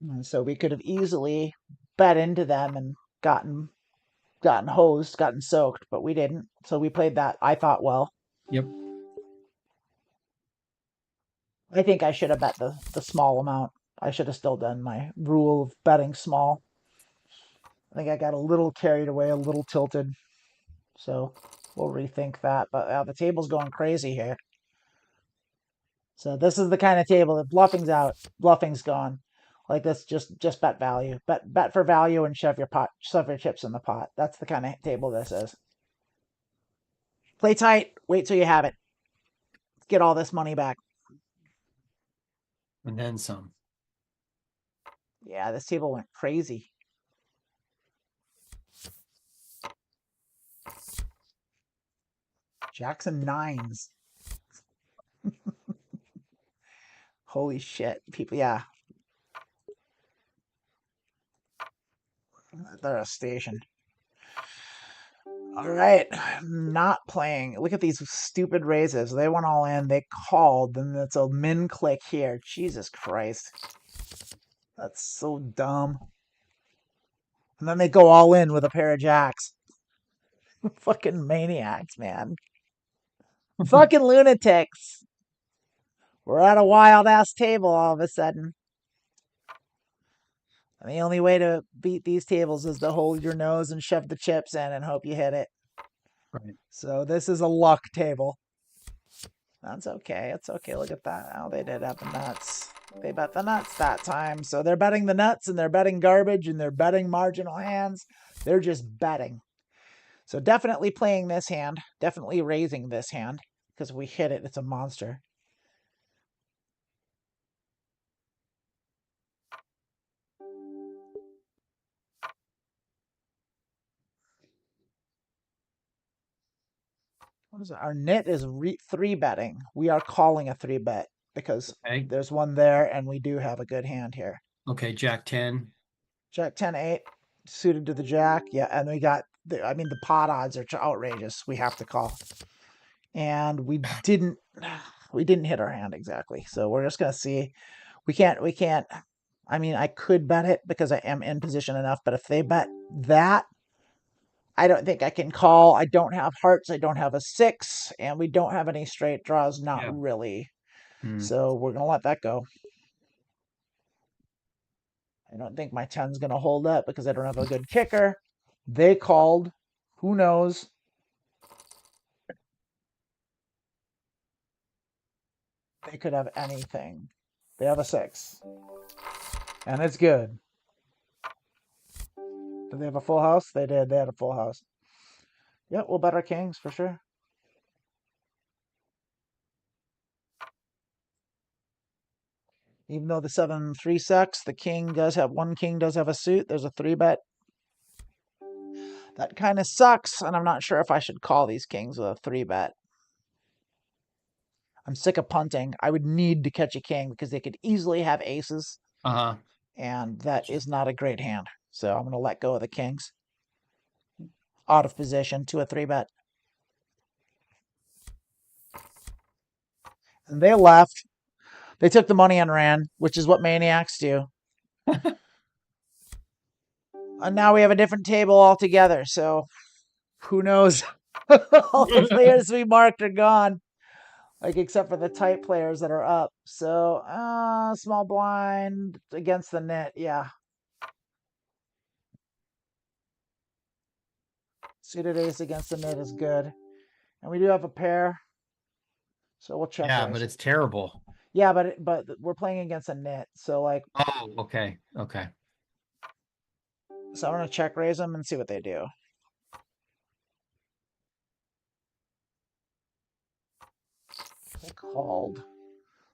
And so we could have easily bet into them and gotten hosed, gotten soaked, but we didn't. So we played that, I thought, well. Yep. I think I should have bet the small amount. I should have still done my rule of betting small. I think I got a little carried away, a little tilted. So we'll rethink that. But the table's going crazy here. So this is the kind of table that bluffing's out, bluffing's gone. Like this, just bet value. Bet for value and shove your chips in the pot. That's the kind of table this is. Play tight, wait till you have it. Get all this money back. And then some. Yeah, this table went crazy. Jacks and 9s. Holy shit. People, yeah. They're a station. All right. Not playing. Look at these stupid raises. They went all in. They called. Then it's a min click here. Jesus Christ. That's so dumb. And then they go all in with a pair of jacks. Fucking maniacs, man. Fucking lunatics. We're at a wild ass table all of a sudden. And the only way to beat these tables is to hold your nose and shove the chips in and hope you hit it. Right. So this is a luck table. That's okay. It's okay. Look at that. Oh, they did have the nuts. They bet the nuts that time. So they're betting the nuts and they're betting garbage and they're betting marginal hands. They're just betting. So definitely playing this hand. Definitely raising this hand. Because if we hit it, it's a monster. What is it? Our nit is 3-betting. We are calling a 3-bet because Okay. there's one there and we do have a good hand here. Okay. Jack 10. Jack 10-8 suited to the jack. Yeah, and we got the pot odds are outrageous. We have to call. And we didn't hit our hand exactly. So we're just gonna see. We can't I could bet it because I am in position enough, but if they bet that, I don't think I can call. I don't have hearts, I don't have a 6, and we don't have any straight draws, not Yeah. really. Mm. So we're gonna let that go. I don't think my 10's gonna hold up because I don't have a good kicker. They called. Who knows? They could have anything. They have a 6. And it's good. Did they have a full house? They did. They had a full house. Yep, we'll bet our kings for sure. Even though the 7-3 sucks, the king does have a suit. There's a 3-bet. That kind of sucks, and I'm not sure if I should call these kings with a 3-bet. I'm sick of punting. I would need to catch a king because they could easily have aces, Uh-huh. and that is not a great hand. So I'm going to let go of the kings. Out of position to a 3-bet. And they left. They took the money and ran, which is what maniacs do. And now we have a different table altogether. So who knows? All the players we marked are gone, like except for the tight players that are up. So small blind against the net. Yeah. Suited ace against the net is good. And we do have a pair. So we'll check Yeah, raise. but it's terrible. Yeah, but we're playing against a net. So like, Oh, okay. Okay. so I'm gonna check raise them and see what they do. They called.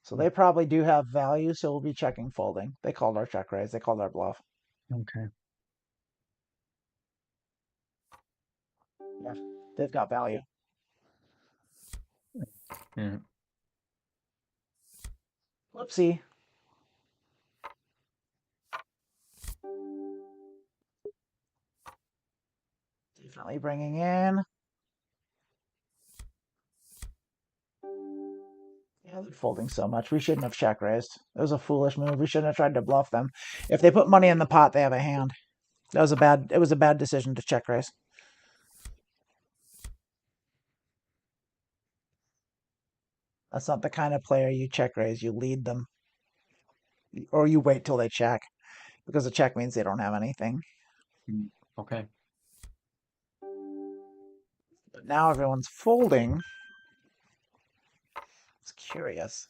So they probably do have value, so we'll be checking folding. They called our check raise. They called our bluff. Okay. Yeah, they've got value. Yeah. Whoopsie. Definitely bringing in. Yeah, they're folding so much. We shouldn't have check raised. It was a foolish move. We shouldn't have tried to bluff them. If they put money in the pot, they have a hand. It was a bad decision to check raise. That's not the kind of player you check raise. You lead them. Or you wait till they check. Because a check means they don't have anything. Okay. But now everyone's folding. It's curious.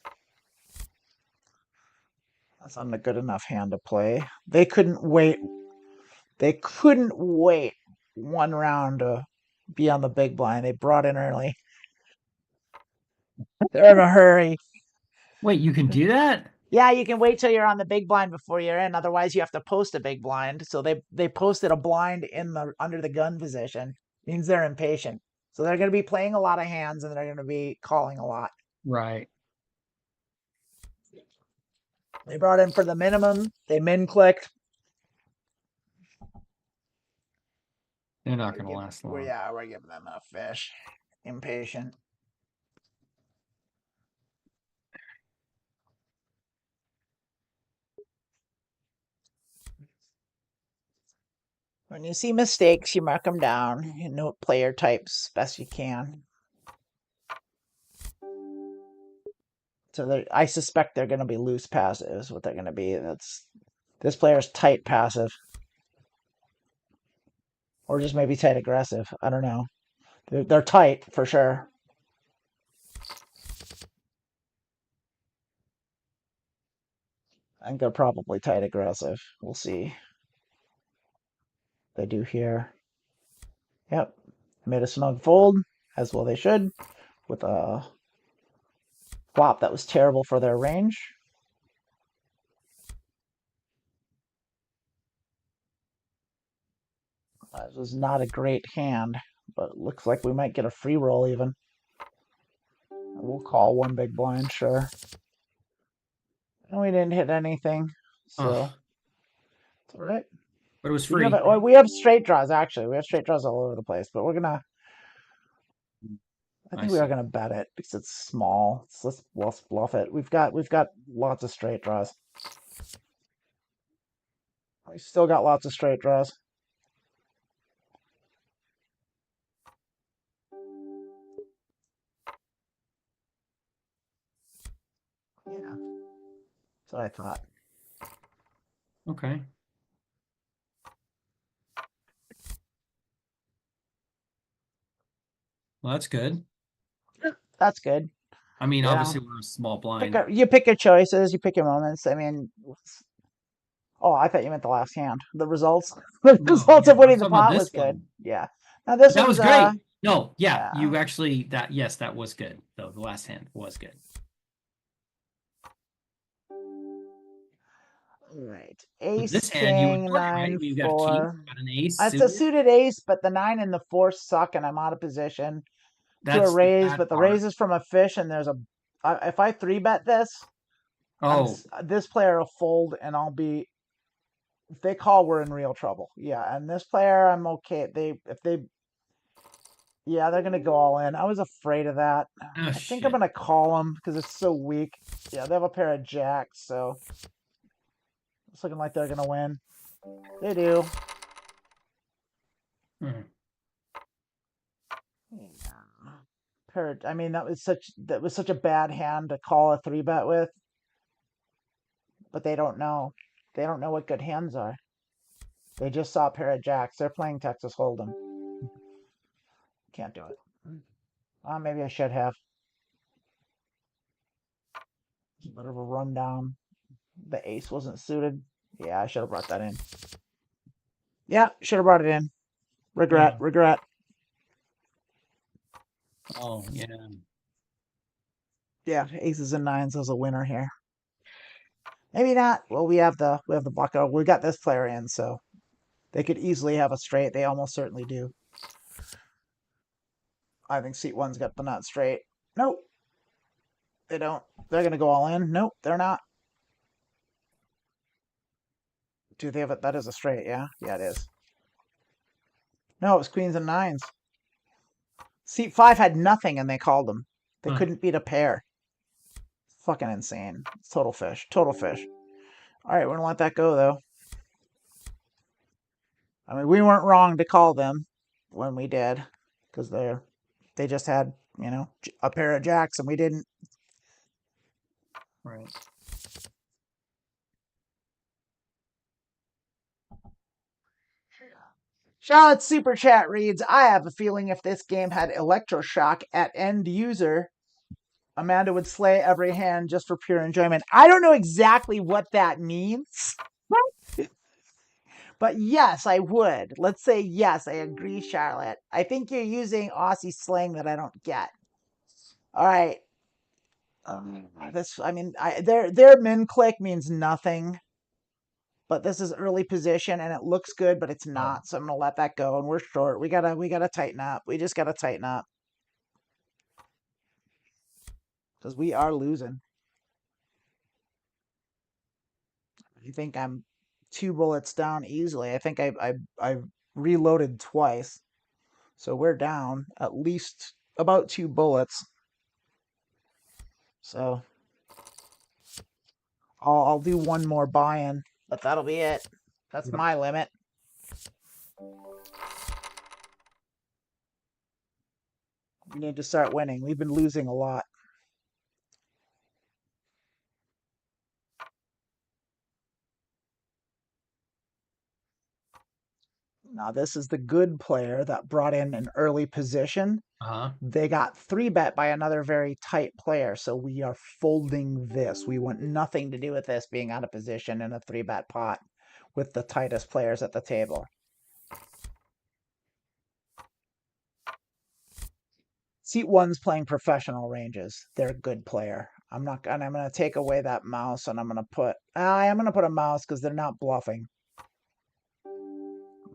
That's not a good enough hand to play. They couldn't wait. They couldn't wait one round to be on the big blind. They brought in early. They're in a hurry. Wait, you can do that? Yeah, you can wait till you're on the big blind before you're in. Otherwise, you have to post a big blind. So they posted a blind in the under the gun position. Means they're impatient. So they're going to be playing a lot of hands and they're going to be calling a lot. Right. They brought in for the minimum. They min clicked. They're not going to last long. Yeah, we're giving them a fish. Impatient. When you see mistakes, you mark them down. You note player types best you can. So I suspect they're going to be loose passives. What they're going to be, This player's tight passive. Or just maybe tight aggressive. I don't know. They're tight for sure. I think they're probably tight aggressive. We'll see. They do here. Yep. Made a snug fold, as well they should, with a flop that was terrible for their range. This was not a great hand, but it looks like we might get a free roll even. We'll call one big blind, sure. And we didn't hit anything, so it's all right. But it was free. We have straight draws, actually. We have straight draws all over the place, but we're gonna. I think we are gonna bet it because it's small. So let's bluff it. We've got lots of straight draws. We still got lots of straight draws. Yeah. That's what I thought. Okay. Well, that's good. That's good. I mean, obviously we're a small blind. You pick your choices. You pick your moments. I mean, oh, I thought you meant the last hand. The results. The results of winning the pot was good. Yeah. Now this that was great. No, yeah, you actually yes, that was good. Though the last hand was good. All right. Ace, this king, hand, you would play, 9, right? You 4. got a king, got an ace. It's a suited ace, but the 9 and the 4 suck, and I'm out of position. That's to a raise, but the raise is from a fish, and there's a. If I 3-bet this, this player will fold, and I'll be. If they call, we're in real trouble. Yeah, and this player, I'm okay. Yeah, they're gonna go all in. I was afraid of that. I think I'm gonna call them because it's so weak. Yeah, they have a pair of jacks, so it's looking like they're gonna win. They do. Yeah. I mean, that was such a bad hand to call a 3-bet with. But they don't know. They don't know what good hands are. They just saw a pair of jacks. They're playing Texas Hold'em. Can't do it. Maybe I should have. Bit of a rundown. The ace wasn't suited. Yeah, I should have brought that in. Yeah, should have brought it in. Regret. Oh, yeah. Yeah, aces and nines as a winner here. Maybe not. Well, we have the bucko. We got this player in, so they could easily have a straight. They almost certainly do. I think seat one's got the nut straight. Nope. They don't. They're gonna go all in. Nope, they're not. Do they have it? That is a straight, yeah? Yeah, it is. No, it was queens and nines. Seat 5 had nothing and they called them. They couldn't beat a pair. Fucking insane. It's total fish. Total fish. All right, we're gonna let that go though. I mean, we weren't wrong to call them when we did, because they just had, a pair of jacks and we didn't. Right. Charlotte's super chat reads, I have a feeling if this game had electroshock at end user, Amanda would slay every hand just for pure enjoyment. I don't know exactly what that means. But yes, I would. Let's say yes, I agree, Charlotte. I think you're using Aussie slang that I don't get. All right. Their min click means nothing. But this is early position and it looks good, but it's not. So I'm gonna let that go. And we're short. We gotta tighten up. We just gotta tighten up. Because we are losing. I think I'm 2 bullets down easily. I think I reloaded twice. So we're down at least about 2 bullets. So I'll do one more buy-in, but that'll be it. That's my limit. We need to start winning. We've been losing a lot. Now this is the good player that brought in an early position. Uh-huh. They got 3-bet by another very tight player, so we are folding this. We want nothing to do with this being out of position in a 3-bet pot with the tightest players at the table. Seat 1's playing professional ranges. They're a good player. I'm going to take away that mouse and I'm going to put a mouse because they're not bluffing.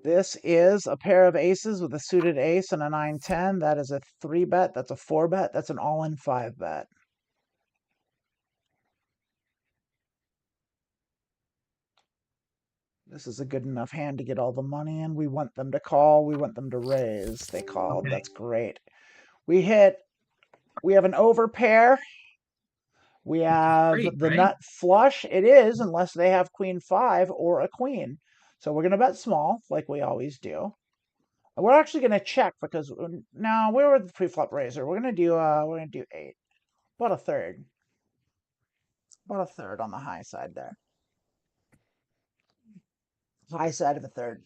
This is a pair of aces with a suited ace and a 9-10. That is a 3-bet. That's a 4-bet. That's an all-in 5-bet. This is a good enough hand to get all the money in. We want them to call. We want them to raise. They called. Okay. That's great. We have an overpair. We have Great, the right? nut flush. It is, unless they have queen 5 or a queen. So we're going to bet small, like we always do. We're actually going to check because now where were the pre-flop raiser? We're going to do 8. About a third. About a third on the high side there. High side of a third.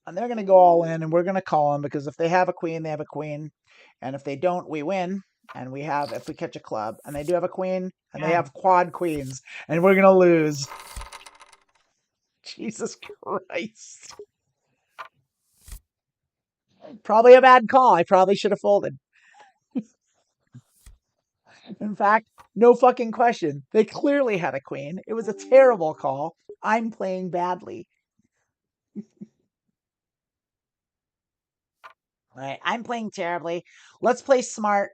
And they're going to go all in, and we're going to call them because if they have a queen, they have a queen. And if they don't, we win. And if we catch a club, and they do have a queen, and they have quad queens, and we're going to lose. Jesus Christ. Probably a bad call. I probably should have folded. In fact, no fucking question. They clearly had a queen. It was a terrible call. I'm playing badly. All right, I'm playing terribly. Let's play smart.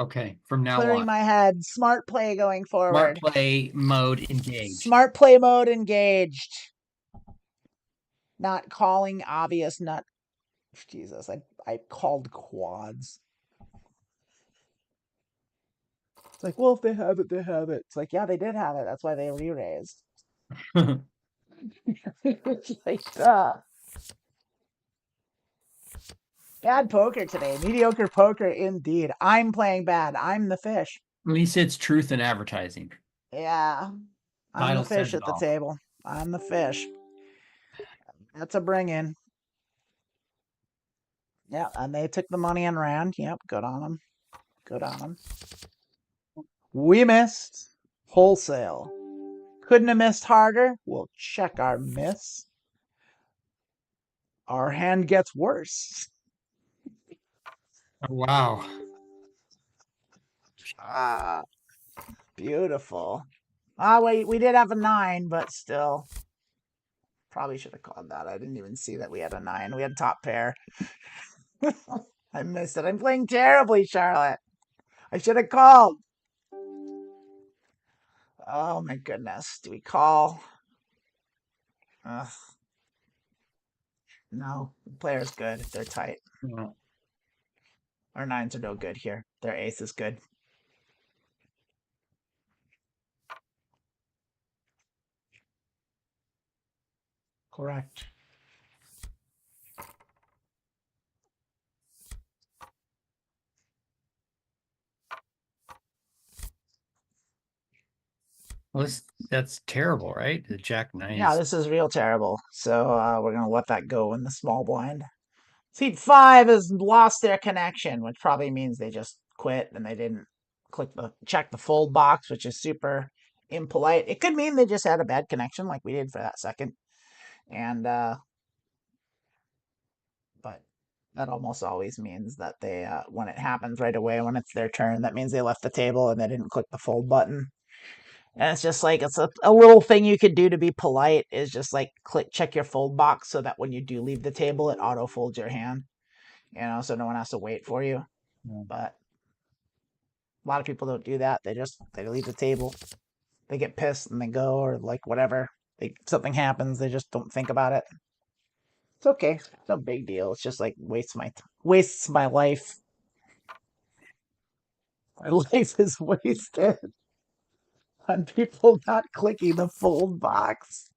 Okay, from now Clearing on. my head. Smart play going forward. Smart play mode engaged. Smart play mode engaged. Not calling obvious nut. Jesus, I called quads. It's like, well, if they have it, they have it. It's like, yeah, they did have it. That's why they re-raised. It's like, bad poker today. Mediocre poker indeed. I'm playing bad. I'm the fish. At least it's truth in advertising. Yeah. I'm Title the fish says it at the all. table. I'm the fish. That's a bring in. Yeah, and they took the money and ran. Yep, good on them. Good on them. We missed wholesale. Couldn't have missed harder. We'll check our miss. Our hand gets worse. Oh, wow. Ah, beautiful. Ah, wait, we did have a 9, but still. Probably should have called that. I didn't even see that we had a 9. We had top pair. I missed it. I'm playing terribly, Charlotte. I should have called. Oh my goodness. Do we call? Ugh. No. The player's good. They're tight. Yeah. Our 9s are no good here. Their ace is good. Correct. Well, that's terrible, right? The Jack 9 Yeah, is. this is real terrible. So we're going to let that go in the small blind. Seat 5 has lost their connection, which probably means they just quit and they didn't check the fold box, which is super impolite. It could mean they just had a bad connection like we did for that second. And but that almost always means that they when it happens right away when it's their turn, that means they left the table and they didn't click the fold button. And it's just like it's a little thing you could do to be polite is just like check your fold box so that when you do leave the table, it auto folds your hand. So no one has to wait for you. Yeah. But a lot of people don't do that. They leave the table. They get pissed and they go or like whatever. Something happens, they just don't think about it. It's okay. It's no big deal. It's just like wastes my life. My life is wasted on people not clicking the fold box.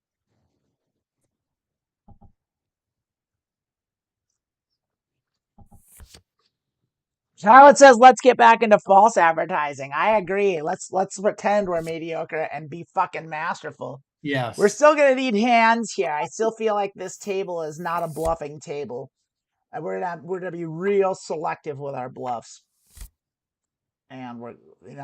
Charlotte says, "Let's get back into false advertising." I agree. Let's pretend we're mediocre and be fucking masterful. Yes. We're still going to need hands here. I still feel like this table is not a bluffing table. And we're gonna be real selective with our bluffs. And we're,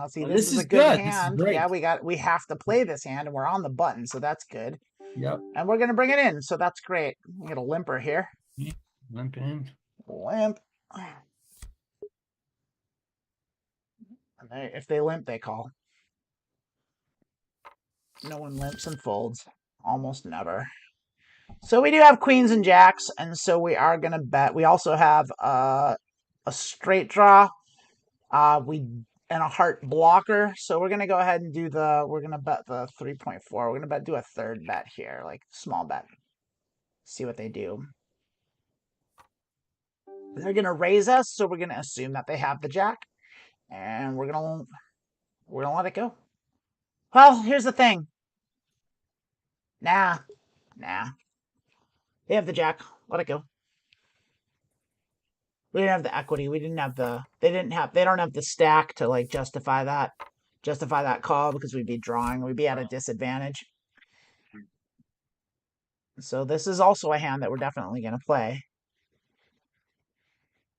see, Well, this this is a is good good. This is hand. great. Yeah, we have to play this hand, and we're on the button, so that's good. Yep. And we're gonna bring it in, so that's great. We get a limper here. Limp in. Limp. And if they limp, they call. No one limps and folds. Almost never. So we do have queens and jacks, and so we are gonna bet. We also have a straight draw. And a heart blocker. So we're gonna go ahead and we're gonna bet the 3.4. We're gonna do a third bet here, like small bet. See what they do. They're gonna raise us, so we're gonna assume that they have the jack, and we're gonna let it go. Well, here's the thing. Nah. They have the jack. Let it go. We didn't have the equity. We didn't have the. They don't have the stack to like justify that call, because we'd be drawing. We'd be at a disadvantage. So this is also a hand that we're definitely going to play.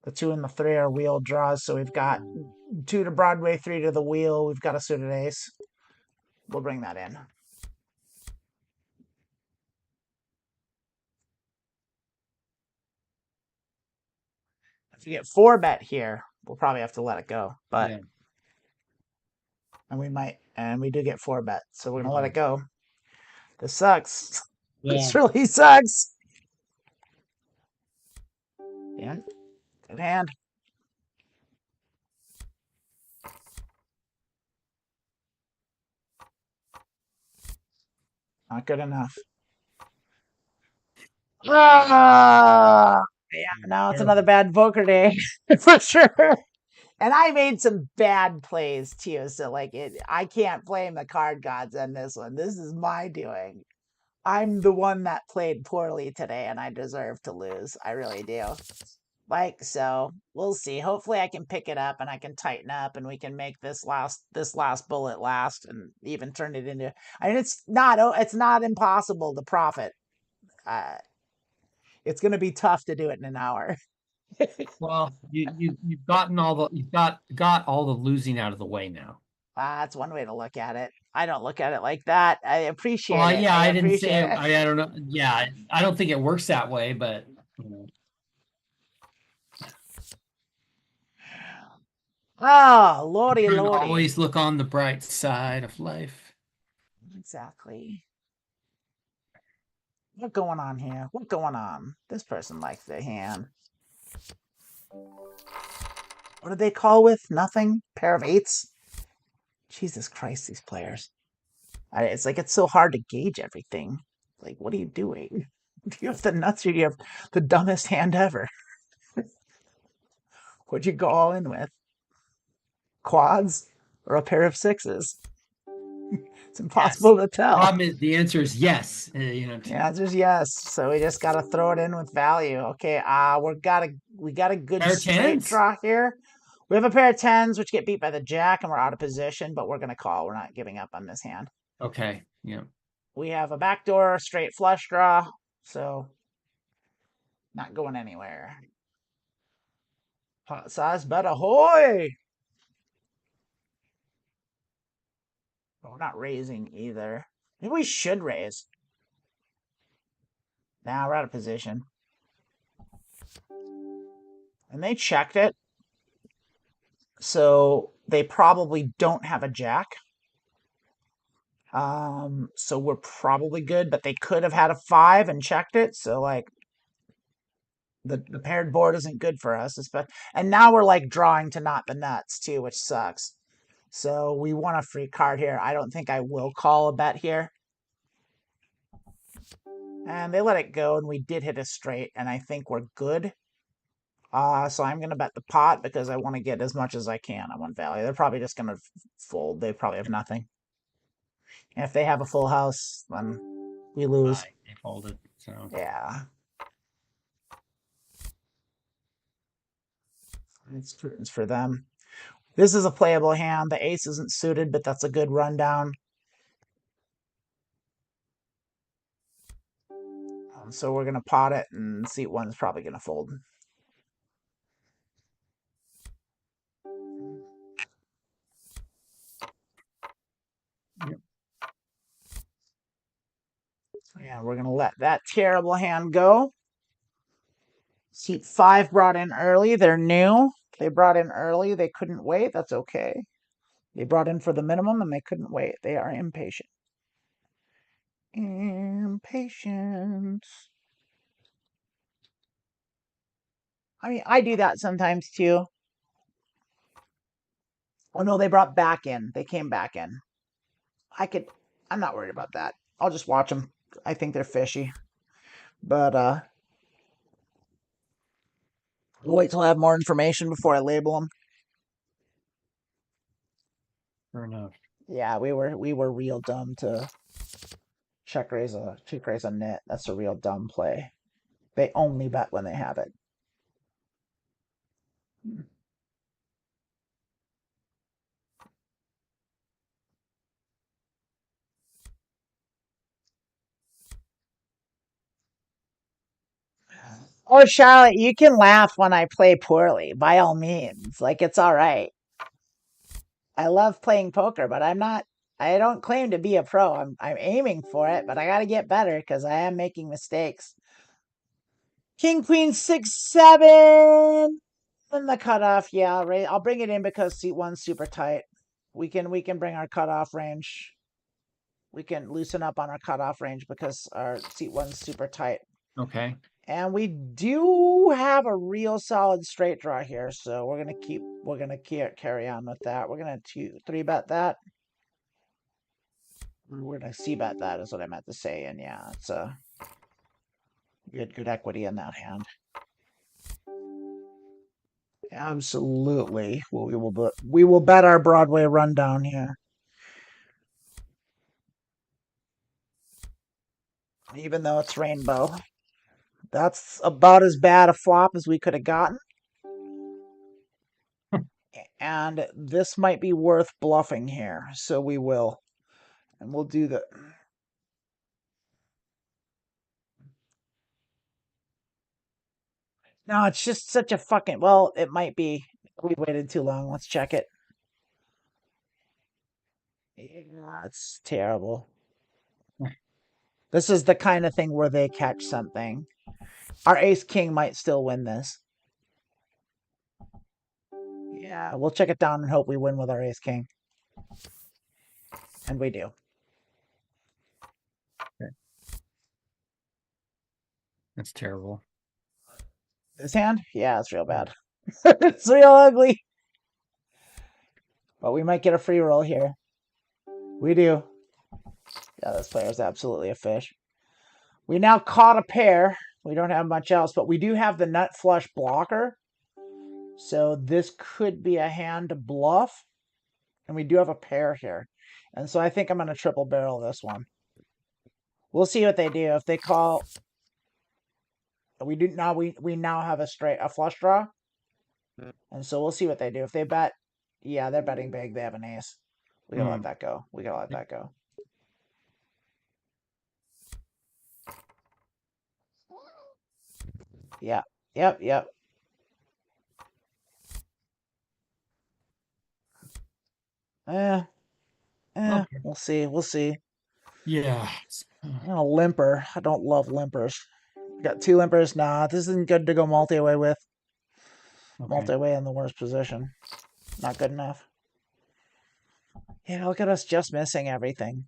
The 2 and the 3 are wheel draws, so we've got 2 to Broadway, 3 to the wheel. We've got a suited ace. We'll bring that in. If you get 4 bet here, we'll probably have to let it go. But Yeah. and we might, and we do get 4 bet, so we're gonna let it go. This sucks. Yeah. This really sucks. Yeah, good hand. Not good enough. Yeah, now it's another bad poker day for sure. And I made some bad plays too, so like I can't blame the card gods on this one. This is my doing. I'm the one that played poorly today, and I deserve to lose. I really do. Like, so we'll see. Hopefully, I can pick it up and I can tighten up, and we can make this last bullet last, and even turn it into. I mean, it's not impossible to profit. It's going to be tough to do it in an hour. Well, you've gotten got all the losing out of the way now. That's one way to look at it. I don't look at it like that. I appreciate Well, it. yeah, I I didn't say appreciate it. it. I don't know. Yeah, I don't think it works that way, but Oh, lordy, trying to lordy. always look on the bright side of life. Exactly. What going on here? What going on? This person likes their hand. What did they call with? Nothing? Pair of 8s? Jesus Christ, these players. It's like it's so hard to gauge everything. Like, what are you doing? Do you have the nuts, or do you have the dumbest hand ever? What'd you go all in with? Quads or a pair of 6s? It's impossible to tell. Problem is, the answer is yes. The answer is yes. So we just gotta throw it in with value. Okay, we got a good Pair of straight tens? draw here. We have a pair of 10s, which get beat by the jack, and we're out of position, but we're gonna call. We're not giving up on this hand. Okay, yeah. We have a backdoor straight flush draw, so not going anywhere. Pot size bet ahoy! But we're not raising either. Maybe we should raise. Now we're out of position. And they checked it. So they probably don't have a jack. So we're probably good, but they could have had a 5 and checked it. So like the paired board isn't good for us. And now we're like drawing to not the nuts too, which sucks. So we want a free card here. I don't think I will call a bet here. And they let it go, and we did hit a straight, and I think we're good. So I'm going to bet the pot because I want to get as much as I can. I want value. They're probably just going to fold. They probably have nothing. And if they have a full house, then we lose. They folded. So Yeah. It's prudence for them. This is a playable hand. The ace isn't suited, but that's a good rundown. So we're gonna pot it, and seat one's probably gonna fold. Yep. Yeah, we're gonna let that terrible hand go. Seat 5 brought in early. They're new. They brought in early. They couldn't wait. That's okay. They brought in for the minimum and they couldn't wait. They are impatient. Impatience. I mean, I do that sometimes too. Oh no, they brought back in. They came back in. I'm not worried about that. I'll just watch them. I think they're fishy. But we'll wait till I have more information before I label them. Fair enough. Yeah, we were real dumb to check raise a nit. That's a real dumb play. They only bet when they have it. Oh, Charlotte, you can laugh when I play poorly, by all means. Like, it's all right. I love playing poker, but I don't claim to be a pro. I'm aiming for it, but I got to get better because I am making mistakes. King, queen, 6, 7. And the cutoff, yeah, I'll bring it in because seat one's super tight. We can bring our cutoff range. We can loosen up on our cutoff range because our seat one's super tight. Okay. And we do have a real solid straight draw here, so we're gonna carry on with that. We're gonna 3-bet that. We're gonna c-bet that is what I meant to say, and yeah, it's a good equity in that hand. Absolutely, we will bet our Broadway rundown here. Even though it's rainbow, that's about as bad a flop as we could have gotten. And this might be worth bluffing here, so we will. And we'll do the... No, it's just such a fucking... Well, it might be. We waited too long. Let's check it. Yeah, it's terrible. This is the kind of thing where they catch something. Our ace-king might still win this. Yeah, we'll check it down and hope we win with our ace-king. And we do. Okay. That's terrible. This hand? Yeah, it's real bad. It's real ugly. But we might get a free roll here. We do. Yeah, this player's absolutely a fish. We now caught a pair. We don't have much else, but we do have the nut flush blocker. So this could be a hand to bluff. And we do have a pair here. And so I think I'm going to triple barrel this one. We'll see what they do. If they call... We now have a flush draw. And so we'll see what they do. If they bet... Yeah, they're betting big. They have an ace. We gotta let that go. We gotta let that go. Yeah. Yep. Okay. We'll see. We'll see. Yeah. I'm a limper. I don't love limpers. Got 2 limpers. Nah, this isn't good to go multi-way with. Okay. Multi-way in the worst position. Not good enough. Yeah, look at us just missing everything.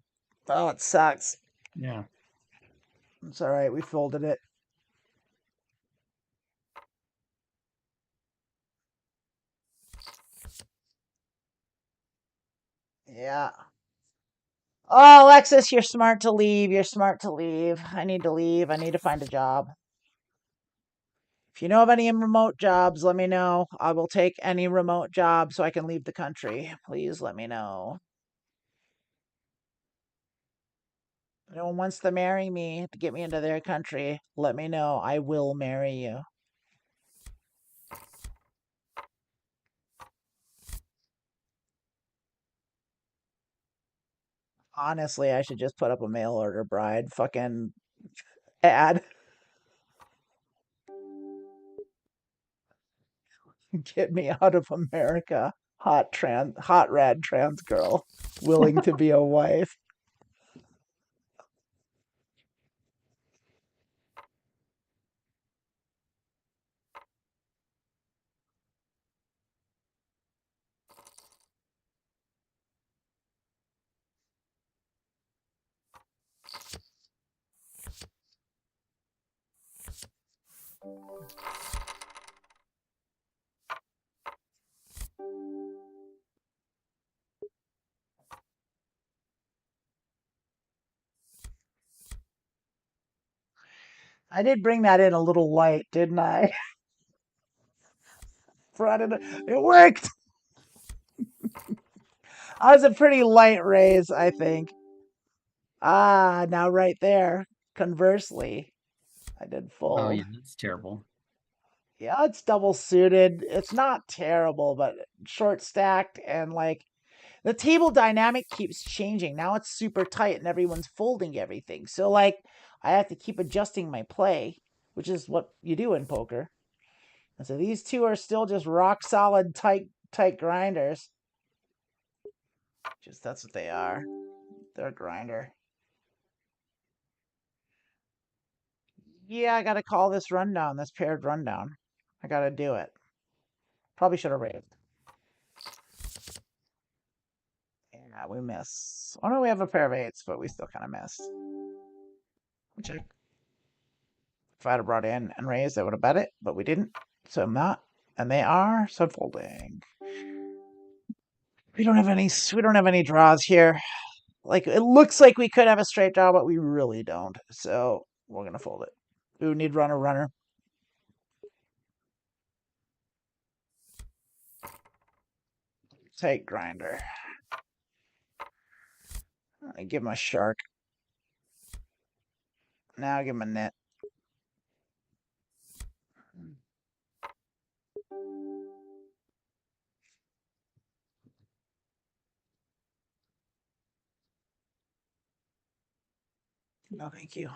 Oh, it sucks. Yeah. It's all right. We folded it. Yeah. Oh, Alexis, you're smart to leave. You're smart to leave. I need to leave. I need to find a job. If you know of any remote jobs, let me know. I will take any remote job so I can leave the country. Please let me know. No one wants to marry me to get me into their country. Let me know. I will marry you. Honestly, I should just put up a mail order bride fucking ad. Get me out of America. Hot rad trans girl willing to be a wife. I did bring that in a little light, didn't I? It worked. I was a pretty light raise, I think. Ah, now right there. Conversely, I did Oh, fold. yeah, that's terrible. Yeah, it's double suited. It's not terrible, but short stacked and like the table dynamic keeps changing. Now it's super tight and everyone's folding everything. So like I have to keep adjusting my play, which is what you do in poker. And so these two are still just rock solid tight grinders. Just that's what they are. They're a grinder. Yeah, I gotta call this rundown, this paired rundown. I gotta do it. Probably should have raised. Yeah, we miss. Oh no, we have a pair of eights, but we still kind of missed. Check. If I'd have brought in and raised, I would have bet it, but we didn't. So I'm not. And they are, so folding. We don't have any draws here. Like it looks like we could have a straight draw, but we really don't. So we're gonna fold it. Ooh, need runner. Tight grinder. I give him a shark. Now I give him a net. No, thank you.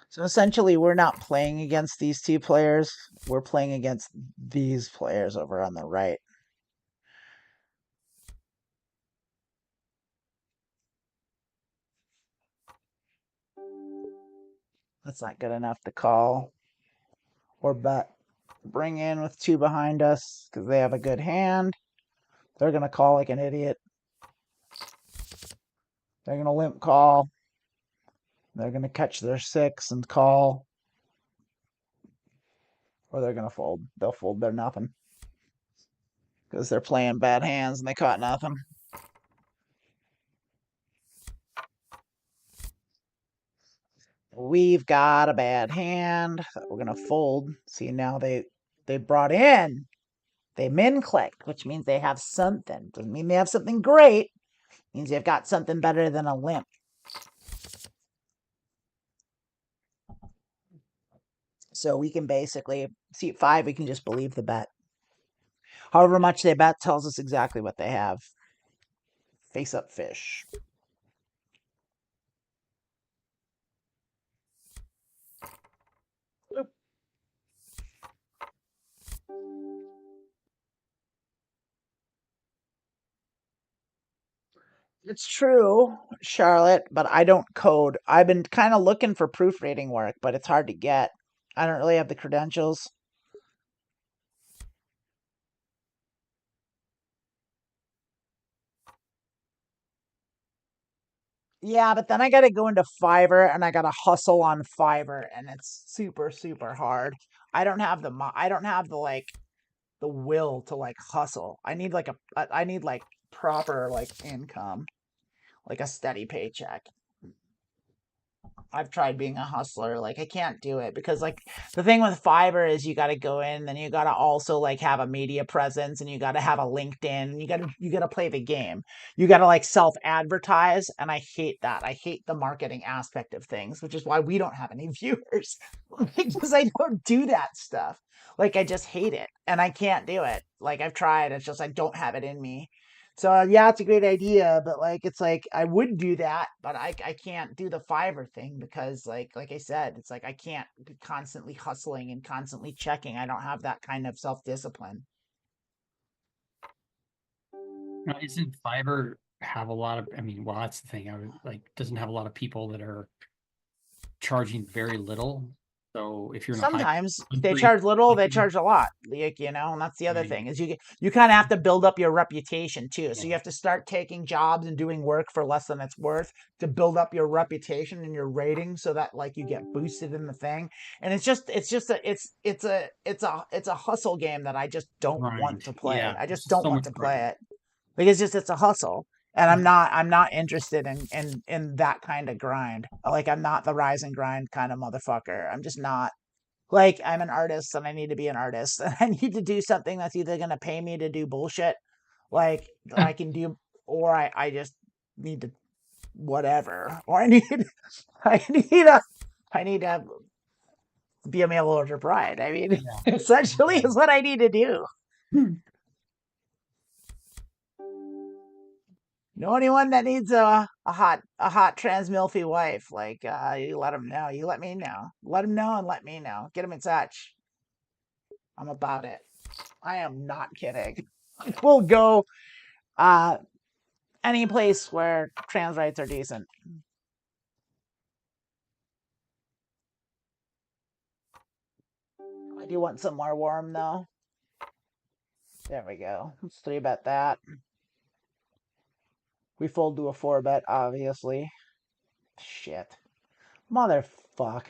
So essentially, we're not playing against these two players. We're playing against these players over on the right. That's not good enough to call or bet. Bring in with two behind us because they have a good hand. They're going to call like an idiot. They're going to limp call. They're going to catch their six and call. Or they're going to fold. They'll fold their nothing because they're playing bad hands and they caught nothing. We've got a bad hand that we're going to fold. See, now they brought in. They min clicked, which means they have something. Doesn't mean they have something great. It means they've got something better than a limp. So we can basically see at 5, we can just believe the bet. However much they bet tells us exactly what they have. Face up fish. Oop. It's true, Charlotte, but I don't code. I've been kind of looking for proofreading work, but it's hard to get. I don't really have the credentials. Yeah, but then I got to go into Fiverr and I got to hustle on Fiverr and it's super hard. I don't have the like the will to like hustle. I need like proper like income, like a steady paycheck. I've tried being a hustler. Like I can't do it because like the thing with Fiverr is you got to go in, then you got to also like have a media presence and you got to have a LinkedIn. And you got to play the game. You got to like self advertise, and I hate that. I hate the marketing aspect of things, which is why we don't have any viewers because I don't do that stuff. Like I just hate it and I can't do it. Like I've tried. It's just I don't have it in me. So yeah, it's a great idea, but like it's like I would do that, but I can't do the fiver thing because like I said, it's like I can't be constantly hustling and constantly checking. I don't have that kind of self-discipline. Now, isn't Fiverr have a lot of, I mean, well, that's the thing. I would like, doesn't have a lot of people that are charging very little. So if you're in a high Sometimes they country, charge little, they charge a lot. Like, and that's the other right? thing is you kind of have to build up your reputation too. So Yeah, you have to start taking jobs and doing work for less than it's worth to build up your reputation and your rating so that like you get boosted in the thing. And it's a hustle game that I just don't want grind. to Yeah, play. I it's just just don't so want much to play grind. it. Like it's a hustle. And I'm Right. not interested in that kind of grind. Like I'm not the rise and grind kind of motherfucker. I'm just not. Like I'm an artist and I need to be an artist and I need to do something that's either going to pay me to do bullshit like that I can do, or I just need to whatever, or I need a I need to be a mail order bride. I mean, Yeah. essentially Okay. is what I need to do. Know anyone that needs a hot trans milfy wife? Like you let them know. You let me know. Let them know and let me know. Get them in touch. I'm about it. I am not kidding. We'll go uh any place where trans rights are decent. I do want some more warm though. There we go. Let's 3-bet that. We fold to a 4-bet, obviously. Shit. Motherfuck.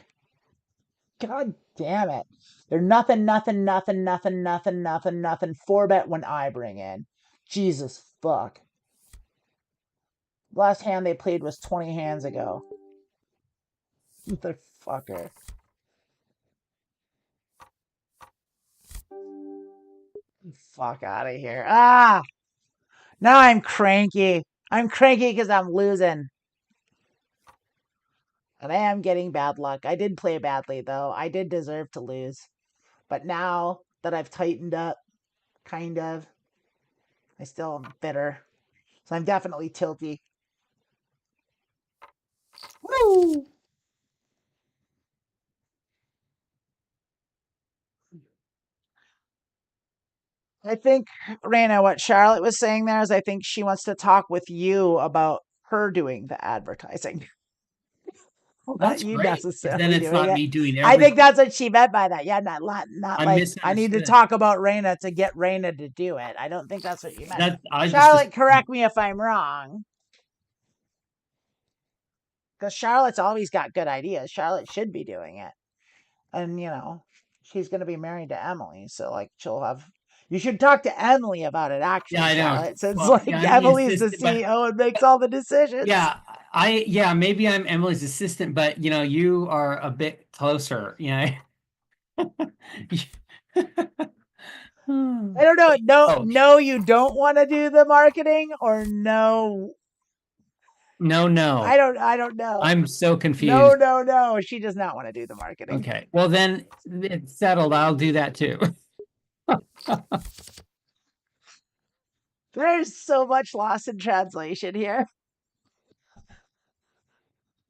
God damn it. They're nothing, nothing, nothing, nothing, nothing, nothing, nothing. 4-bet when I bring in. Jesus fuck. Last hand they played was 20 hands ago. Motherfucker. Fuck out of here. Ah! Now I'm cranky. I'm cranky because I'm losing. And I am getting bad luck. I did play badly, though. I did deserve to lose. But now that I've tightened up, kind of, I still am bitter. So I'm definitely tilty. Woo! I think, Raina, what Charlotte was saying there is I think she wants to talk with you about her doing the advertising. Oh, Not that's you great. Because then necessarily it's doing not it. me doing I think everything. that's what she meant by that. Yeah, not I like I need to misunderstood. talk about Raina to get Raina to do it. I don't think that's what you meant. That I just Charlotte, assumed. correct me if I'm wrong. Because Charlotte's always got good ideas. Charlotte should be doing it. And, she's going to be married to Emily. So, like, she'll have. You should talk to Emily about it, Yeah, actually, I know. Charlotte, since, Well, yeah, like, I'm the Emily's the assistant, but CEO and makes all the decisions. yeah, maybe I'm Emily's assistant, but you are a bit closer. I don't know. No, Oh, no, you don't want to do the marketing, or no. no, no. I don't know. I'm so No, confused. no, no. She does not want to do the marketing. Okay. Well, then it's settled. I'll do that too. There's so much loss in translation here.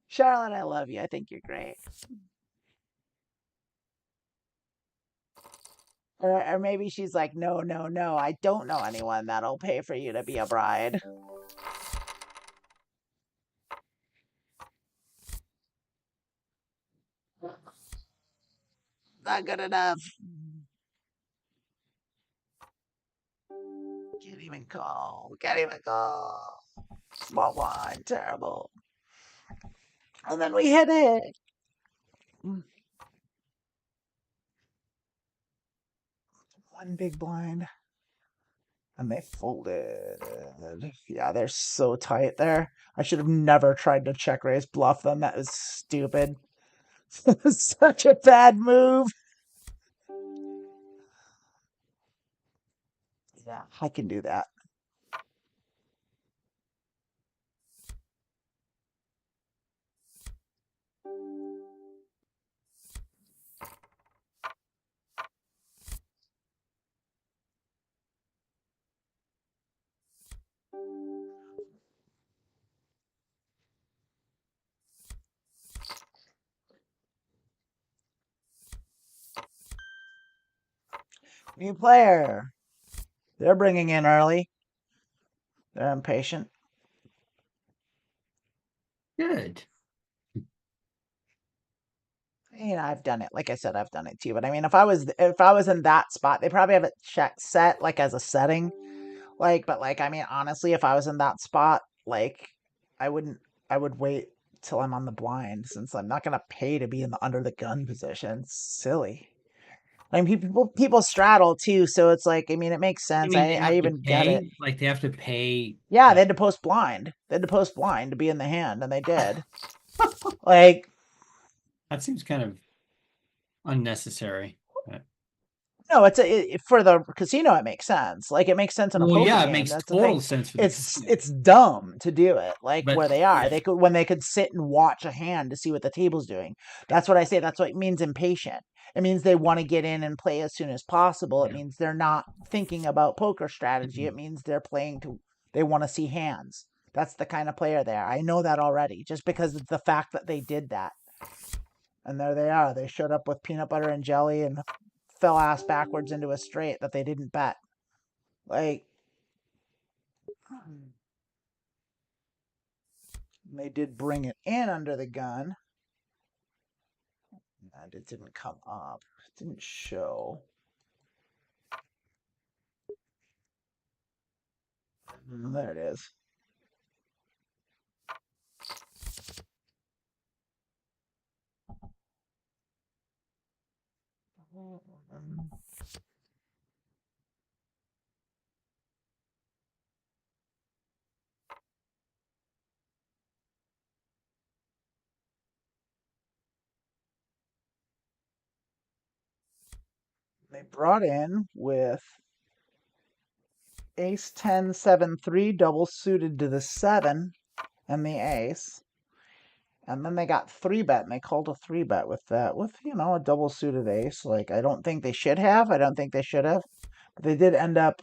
Charlotte, I love you. I think you're great. Or maybe she's like, no, no, no. I don't know anyone that'll pay for you to be a bride. Not good enough. Can't even call. Can't even call. Small one. Terrible. And then we hit it. One big blind. And they folded. Yeah, they're so tight there. I should have never tried to check raise bluff them. That was stupid. Such a bad move. Yeah, I can do that. New player. They're bringing in early. They're impatient. Good. I've done it. Like I said, I've done it too. But I mean, if I was in that spot, they probably have it set like as a setting. But I mean, honestly, if I was in that spot, I wouldn't. I would wait till I'm on the blind since I'm not gonna pay to be in the under the gun position. It's silly. I mean, people straddle too, so it's I mean, it makes You sense. mean they I have to even get it. pay? Like they have to pay Yeah, they that? had to post blind. They had to post blind to be in the hand, and they did. Like, That seems kind of unnecessary. no, for the casino. It makes sense. It makes sense in a Well, poker yeah, it game. makes That's the thing. total sense for the It's casino. it's dumb to do it But where they are. yeah, They could when they could sit and watch a hand to see what the table's doing. That's what I say. That's what it means impatient. It means they want to get in and play as soon as possible. It yeah. means they're not thinking about poker strategy. Mhm. It means they want to see hands. That's the kind of player they are. I know that already, just because of the fact that they did that. And there they are. They showed up with peanut butter and jelly and fell ass backwards into a straight that they didn't bet. Like, they did bring it in under the gun. And it didn't come up. It didn't show. There it is. They brought in with ace 10 7 3 double suited to the 7 and the ace. And then they got 3-bet, and they called a 3-bet with that, with, a double suited ace. I don't think they should have. I don't think they should have. But they did end up,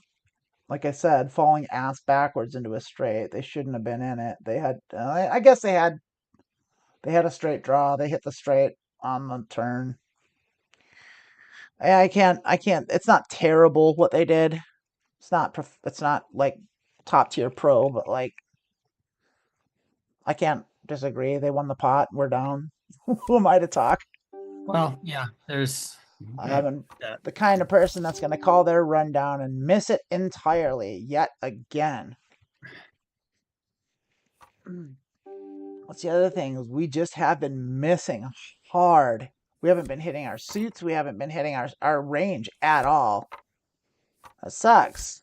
like I said, falling ass backwards into a straight. They shouldn't have been in it. They had, I guess they had a straight draw. They hit the straight on the turn. I can't. It's not terrible what they did. It's not like top tier pro, but I can't disagree. They won the pot. We're down. Who am I to talk? Well, yeah, there's that. I'm That. the kind of person that's going to call their rundown and miss it entirely yet again. What's the other thing is we just have been missing hard. We haven't been hitting our suits. We haven't been hitting our range at all. That sucks.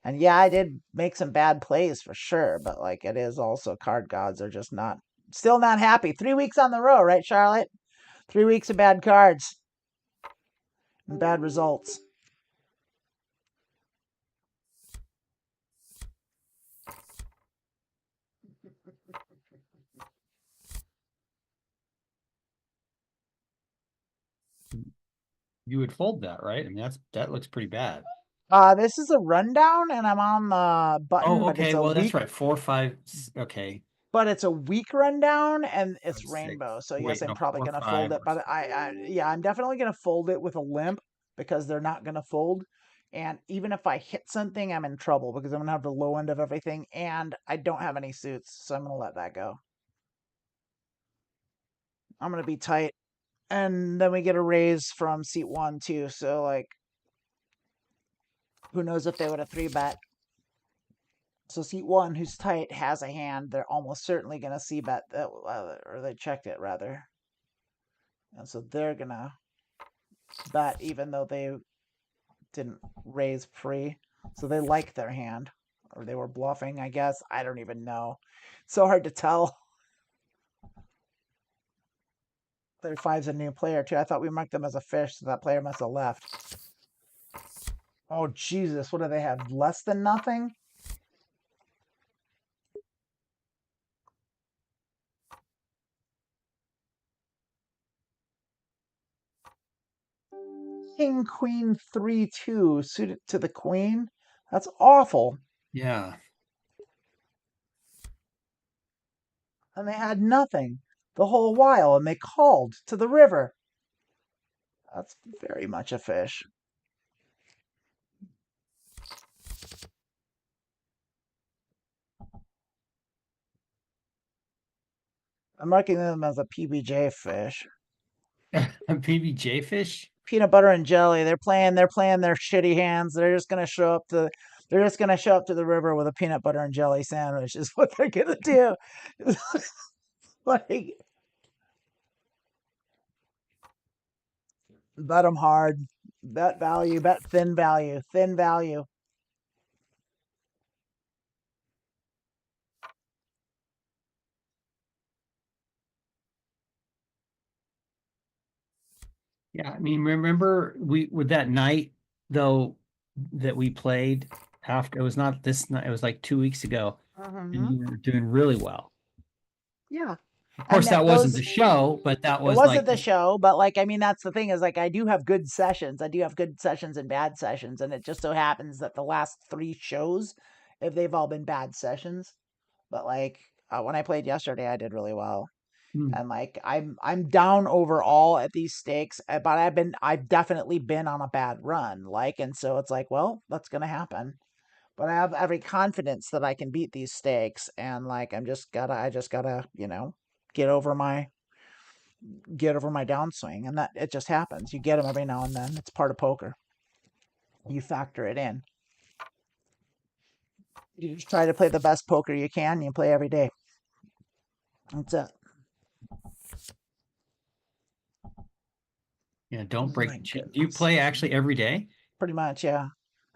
And yeah, I did make some bad plays for sure, but it is also card gods are just still not happy. 3 weeks on the row, right, Charlotte? 3 weeks of bad cards and bad results. You would fold that, right? I mean, that looks pretty bad. This is a rundown, and I'm on the button, Oh, but okay. Well, that's right. 4, 5. Okay, it's a weak rundown, and it's 5, 6. rainbow. So yes, Wait, I'm no, probably 4, gonna fold 5. it. But yeah, I'm definitely gonna fold it with a limp because they're not gonna fold. And even if I hit something, I'm in trouble because I'm gonna have the low end of everything, and I don't have any suits, so I'm gonna let that go. I'm gonna be tight, and then we get a raise from seat 1 too. So who knows if they would have 3-bet. So seat 1, who's tight, has a hand. They're almost certainly gonna c-bet that, or they checked it rather, and so they're gonna bet even though they didn't raise free. So they like their hand, or they were bluffing, I guess. I don't even know. It's so hard to tell. 35's a new player too. I thought we marked them as a fish, so that player must have left. Oh Jesus, what do they have? Less than nothing? King Queen 3-2 suited to the queen. That's awful. Yeah. And they had nothing the whole while, and they called to the river. That's very much a fish. I'm marking them as a PBJ fish. A PBJ fish? Peanut butter and jelly. They're playing their shitty hands. They're just gonna show up to the river with a peanut butter and jelly sandwich is what they're gonna do. Like, bet them hard. Bet value, bet thin value. Thin value. Yeah, I mean, remember we with that night though that we played after it was not this night, it was like 2 weeks ago, and Mm-hmm. you were doing really well. Yeah. Of And course, that that wasn't those the show, but that It was wasn't like the show, but like I mean that's the thing is like I do have good sessions. I do have good sessions and bad sessions, and it just so happens that the last 3 shows, if they've all been bad sessions, but like when I played yesterday, I did really well. hmm, And like I'm down overall at these stakes, but I've definitely been on a bad run. Like, and so it's like, well, that's gonna happen. But I have every confidence that I can beat these stakes, and like I just gotta, get over my downswing, and that it just happens. You get them every now and then. It's part of poker. You factor it in. You just try to play the best poker you can. You play every day. That's it. yeah, don't My break the chain. Do you goodness. play actually every day? Pretty much, yeah.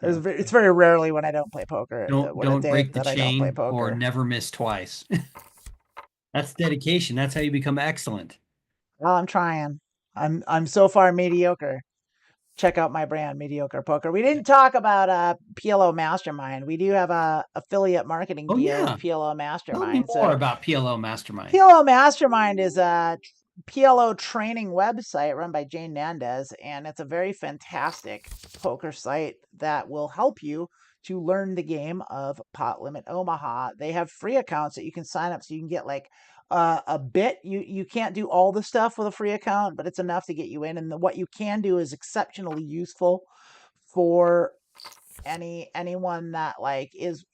It's Okay. very rarely when I don't play poker. When a Don't day break the that I don't play chain or poker. never miss twice. That's dedication. That's how you become excellent. Well, I'm trying. I'm so far mediocre. Check out my brand, Medioker Poker. We didn't talk about PLO Mastermind. We do have a affiliate marketing Oh deal with yeah. PLO Tell me Mastermind. more So about PLO Mastermind. PLO Mastermind is a PLO training website run by Jane Nandez, and it's a very fantastic poker site that will help you to learn the game of Pot Limit Omaha. They have free accounts that you can sign up so you can get like a bit. You can't do all the stuff with a free account, but it's enough to get you in. And what you can do is exceptionally useful for anyone that like is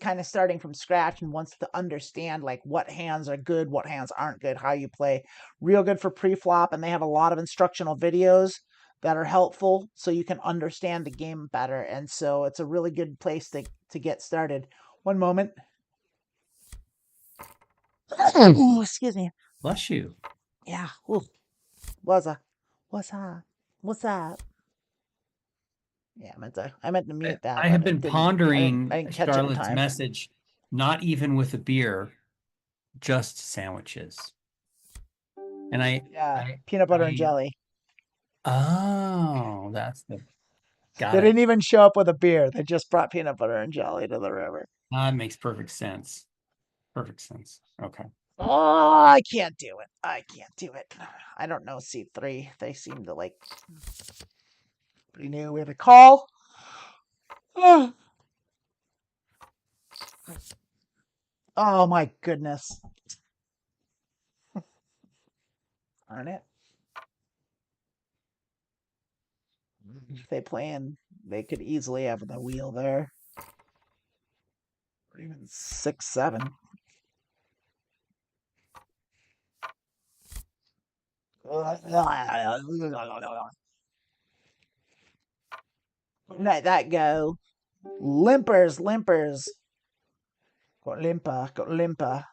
kind of starting from scratch and wants to understand like what hands are good, what hands aren't good, how you play. Real good for pre-flop, and they have a lot of instructional videos that are helpful so you can understand the game better. And so it's a really good place to get started. One moment. Oh, excuse me. Bless you. Yeah. Ooh. What's up? What's up? What's up? Yeah, I meant to mute that, I have but been I pondering didn't catch it in Charlotte's time. message, not even with a beer, just sandwiches. And Yeah, peanut butter and I, jelly. oh, They got it. didn't even show up with a beer. They just brought peanut butter and jelly to the river. That makes perfect sense. Perfect sense. Okay. Oh, I can't do it. I can't do it. I don't know C3. They seem to like pretty new. We have a call. Oh my goodness. Aren't it? If they plan, they could easily have the wheel there. Or even 6-7. Let that go. Limpers, limpers. Got limper, got limper.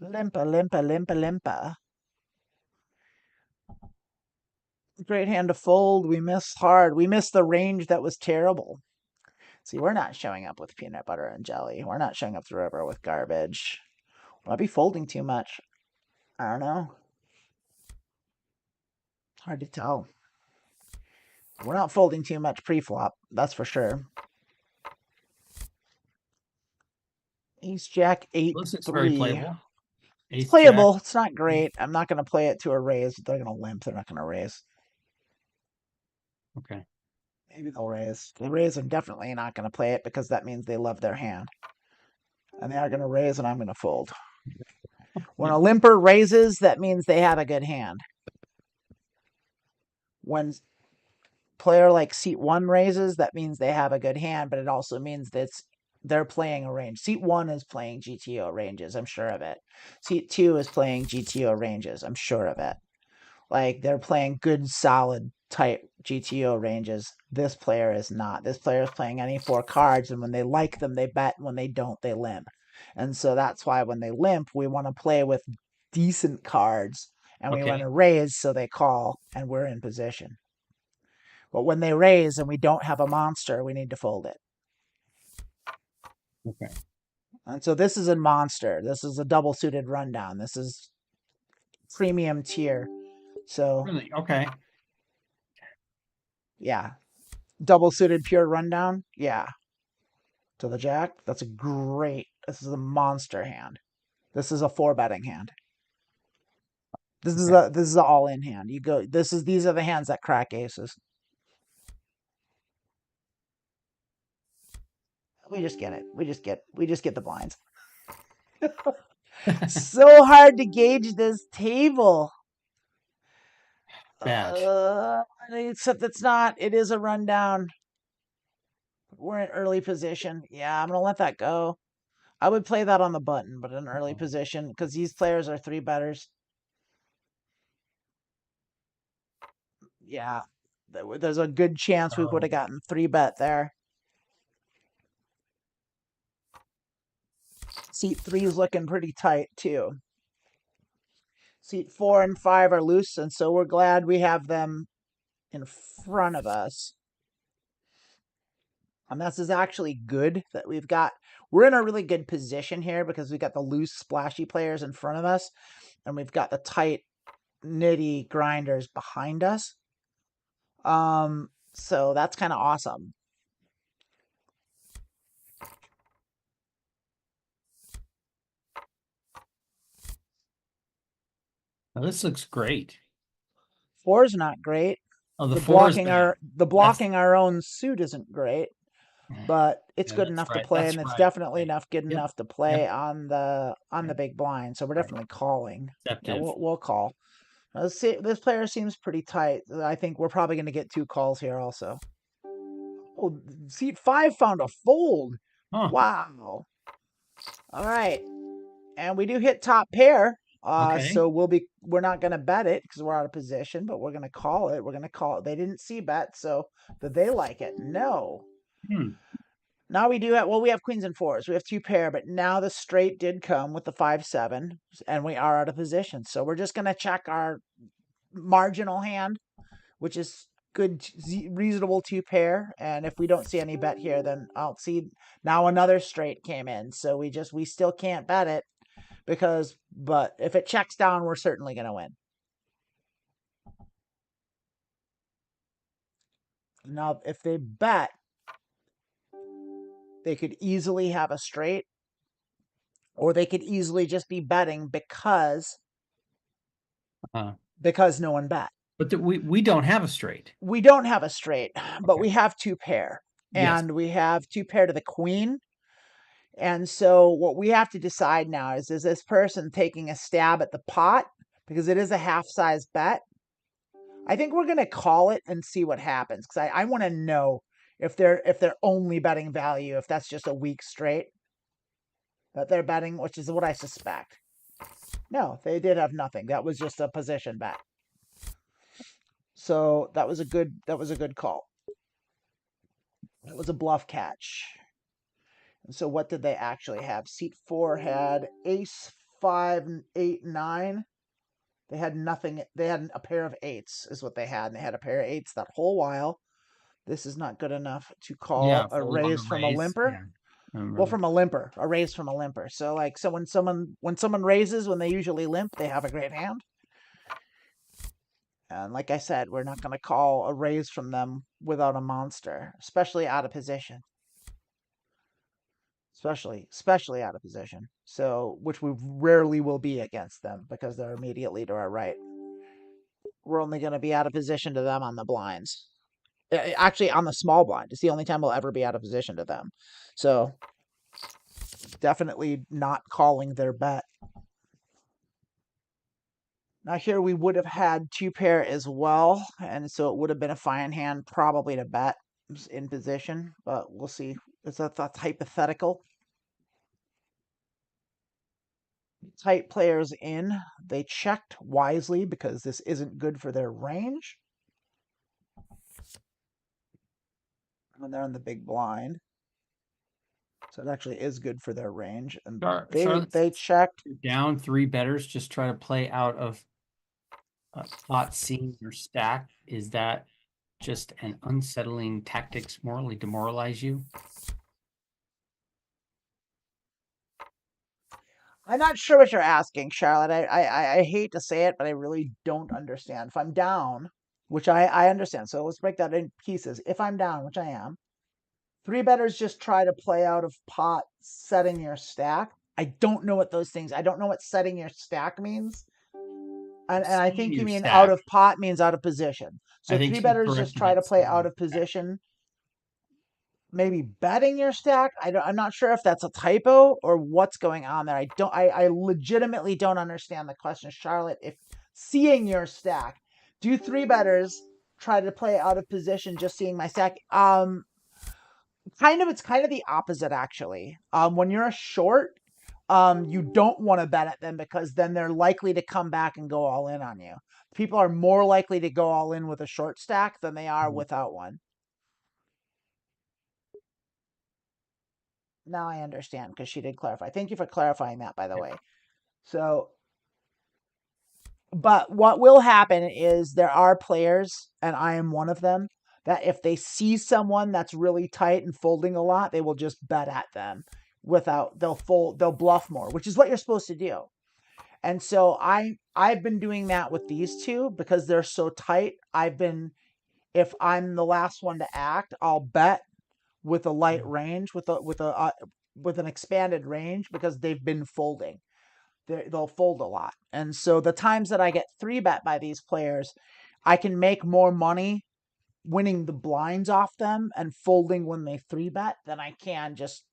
Limper, limper, limper, limper. Great hand to fold. We missed hard. We missed the range that was terrible. See, we're not showing up with peanut butter and jelly. We're not showing up the river with garbage. Will I be folding too much? I don't know. Hard to tell. We're not folding too much pre-flop, that's for sure. Ace Jack 8 Looks it's very 3. playable. It's Ace Jack. playable. It's not great. I'm not going to play it to a raise. They're going to limp. They're not going to raise. Okay. Maybe they'll raise. They raise. I'm definitely not going to play it because that means they love their hand. And they are going to raise, and I'm going to fold. When a limper raises, that means they have a good hand. When player like seat 1 raises, that means they have a good hand, but it also means that they're playing a range. Seat 1 is playing GTO ranges, I'm sure of it. Seat 2 is playing GTO ranges, I'm sure of it. Like, they're playing good, solid, tight GTO ranges. This player is not. This player is playing any 4 cards, and when they like them, they bet. When they don't, they limp. And so that's why when they limp, we want to play with decent cards, and we want Okay. to raise so they call, and we're in position. But when they raise and we don't have a monster, we need to fold it. Okay. And so this is a monster. This is a double suited rundown. This is premium tier. So Really? Okay. yeah, double suited pure rundown. Yeah, to the jack. That's a great. This is a monster hand. This is a 4-betting hand. This is Okay. a all in hand. You go. These are the hands that crack aces. We just get it. We just get the blinds. So hard to gauge this table. Bad. Except it's not. It is a rundown. We're in early position. Yeah, I'm gonna let that go. I would play that on the button, but in early position because these players are 3-betters. Yeah, there's a good chance we would have gotten 3-bet there. Seat 3 is looking pretty tight too. Seat 4 and 5 are loose, and so we're glad we have them in front of us. And this is actually good that we're in a really good position here because we've got the loose, splashy players in front of us, and we've got the tight, nitty grinders behind us. So that's kind of awesome. Now this looks great. 4's not great. Oh, the 4 is bad. The blocking our own suit isn't great, but it's Yeah, good that's enough to right. play, That's and it's right. definitely Right. good Yep. enough to play Yep. on the big blind. So we're Right. definitely calling. Yeah, Deceptive. we'll call. Let's see. This player seems pretty tight. I think we're probably going to get 2 calls here also. Oh, seat 5 found a fold. Oh, Wow. All right, and we do hit top pair. okay. So we're not going to bet it because we're out of position, but we're going to call it. We're going to call it. They didn't see bet, so did they like it? No. Hmm. Now we do have, well, we have queens and 4s. We have 2 pair, but now the straight did come with the 5-7, and we are out of position. So we're just going to check our marginal hand, which is good, reasonable 2 pair. And if we don't see any bet here, then I'll see now another straight came in. So we still can't bet it but if it checks down, we're certainly going to win. Now, if they bet, they could easily have a straight, or they could easily just be betting because no one bet. But we don't have a straight. We don't have a straight, but Okay. we have 2 pair, Yes. and we have 2 pair to the queen. And so what we have to decide now is this person taking a stab at the pot because it is a half-size bet? I think we're going to call it and see what happens because I want to know if they're only betting value, if that's just a weak straight that they're betting, which is what I suspect. No, they did have nothing. That was just a position bet. So that was a good call. That was a bluff catch. And so what did they actually have? Seat 4 had ace, 5, 8, 9. They had nothing. They had a pair of 8s is what they had. And they had a pair of 8s that whole while. This is not good enough to call Yeah. a Fold on raise the from a raise. limper. Yeah. Well, from a limper, a raise from a limper. So like when someone raises when they usually limp, they have a great hand. And like I said, we're not going to call a raise from them without a monster, especially out of position. Especially out of position. So, which we rarely will be against them because they're immediately to our right. We're only going to be out of position to them on the blinds. Actually, on the small blind. It's the only time we'll ever be out of position to them. So, definitely not calling their bet. Now here we would have had 2-pair as well, and so it would have been a fine hand probably to bet in position, but we'll see. That's hypothetical. Tight players in. They checked wisely because this isn't good for their range. And they're in the big blind. So it actually is good for their range. And they checked. Down 3 betters, just try to play out of pot seeing your stack. Is that just an unsettling tactics morally demoralize you? I'm not sure what you're asking, Charlotte. I hate to say it, but I really don't understand. If I'm down, which I understand, so let's break that in pieces. If I'm down, which I am, 3 betters just try to play out of pot, setting your stack. I don't know what those things. I don't know what setting your stack means. And I think you mean stack. Out of pot means out of position. So 3 betters just try to play out of position. Maybe betting your stack. I'm not sure if that's a typo or what's going on there. I legitimately don't understand the question, Charlotte. If seeing your stack, do 3 betters try to play out of position just seeing my stack? It's kind of the opposite actually. When you're a short, you don't want to bet at them because then they're likely to come back and go all in on you. People are more likely to go all in with a short stack than they are without one. Now I understand because she did clarify. Thank you for clarifying that, by the way. So, but what will happen is there are players, and I am one of them, that if they see someone that's really tight and folding a lot, they will just bet at them they'll bluff more, which is what you're supposed to do. And so I've been doing that with these two because they're so tight. If I'm the last one to act, I'll bet with a light range, with an expanded range because they've been folding. They'll fold a lot. And so the times that I get 3-bet by these players, I can make more money winning the blinds off them and folding when they 3-bet than I can just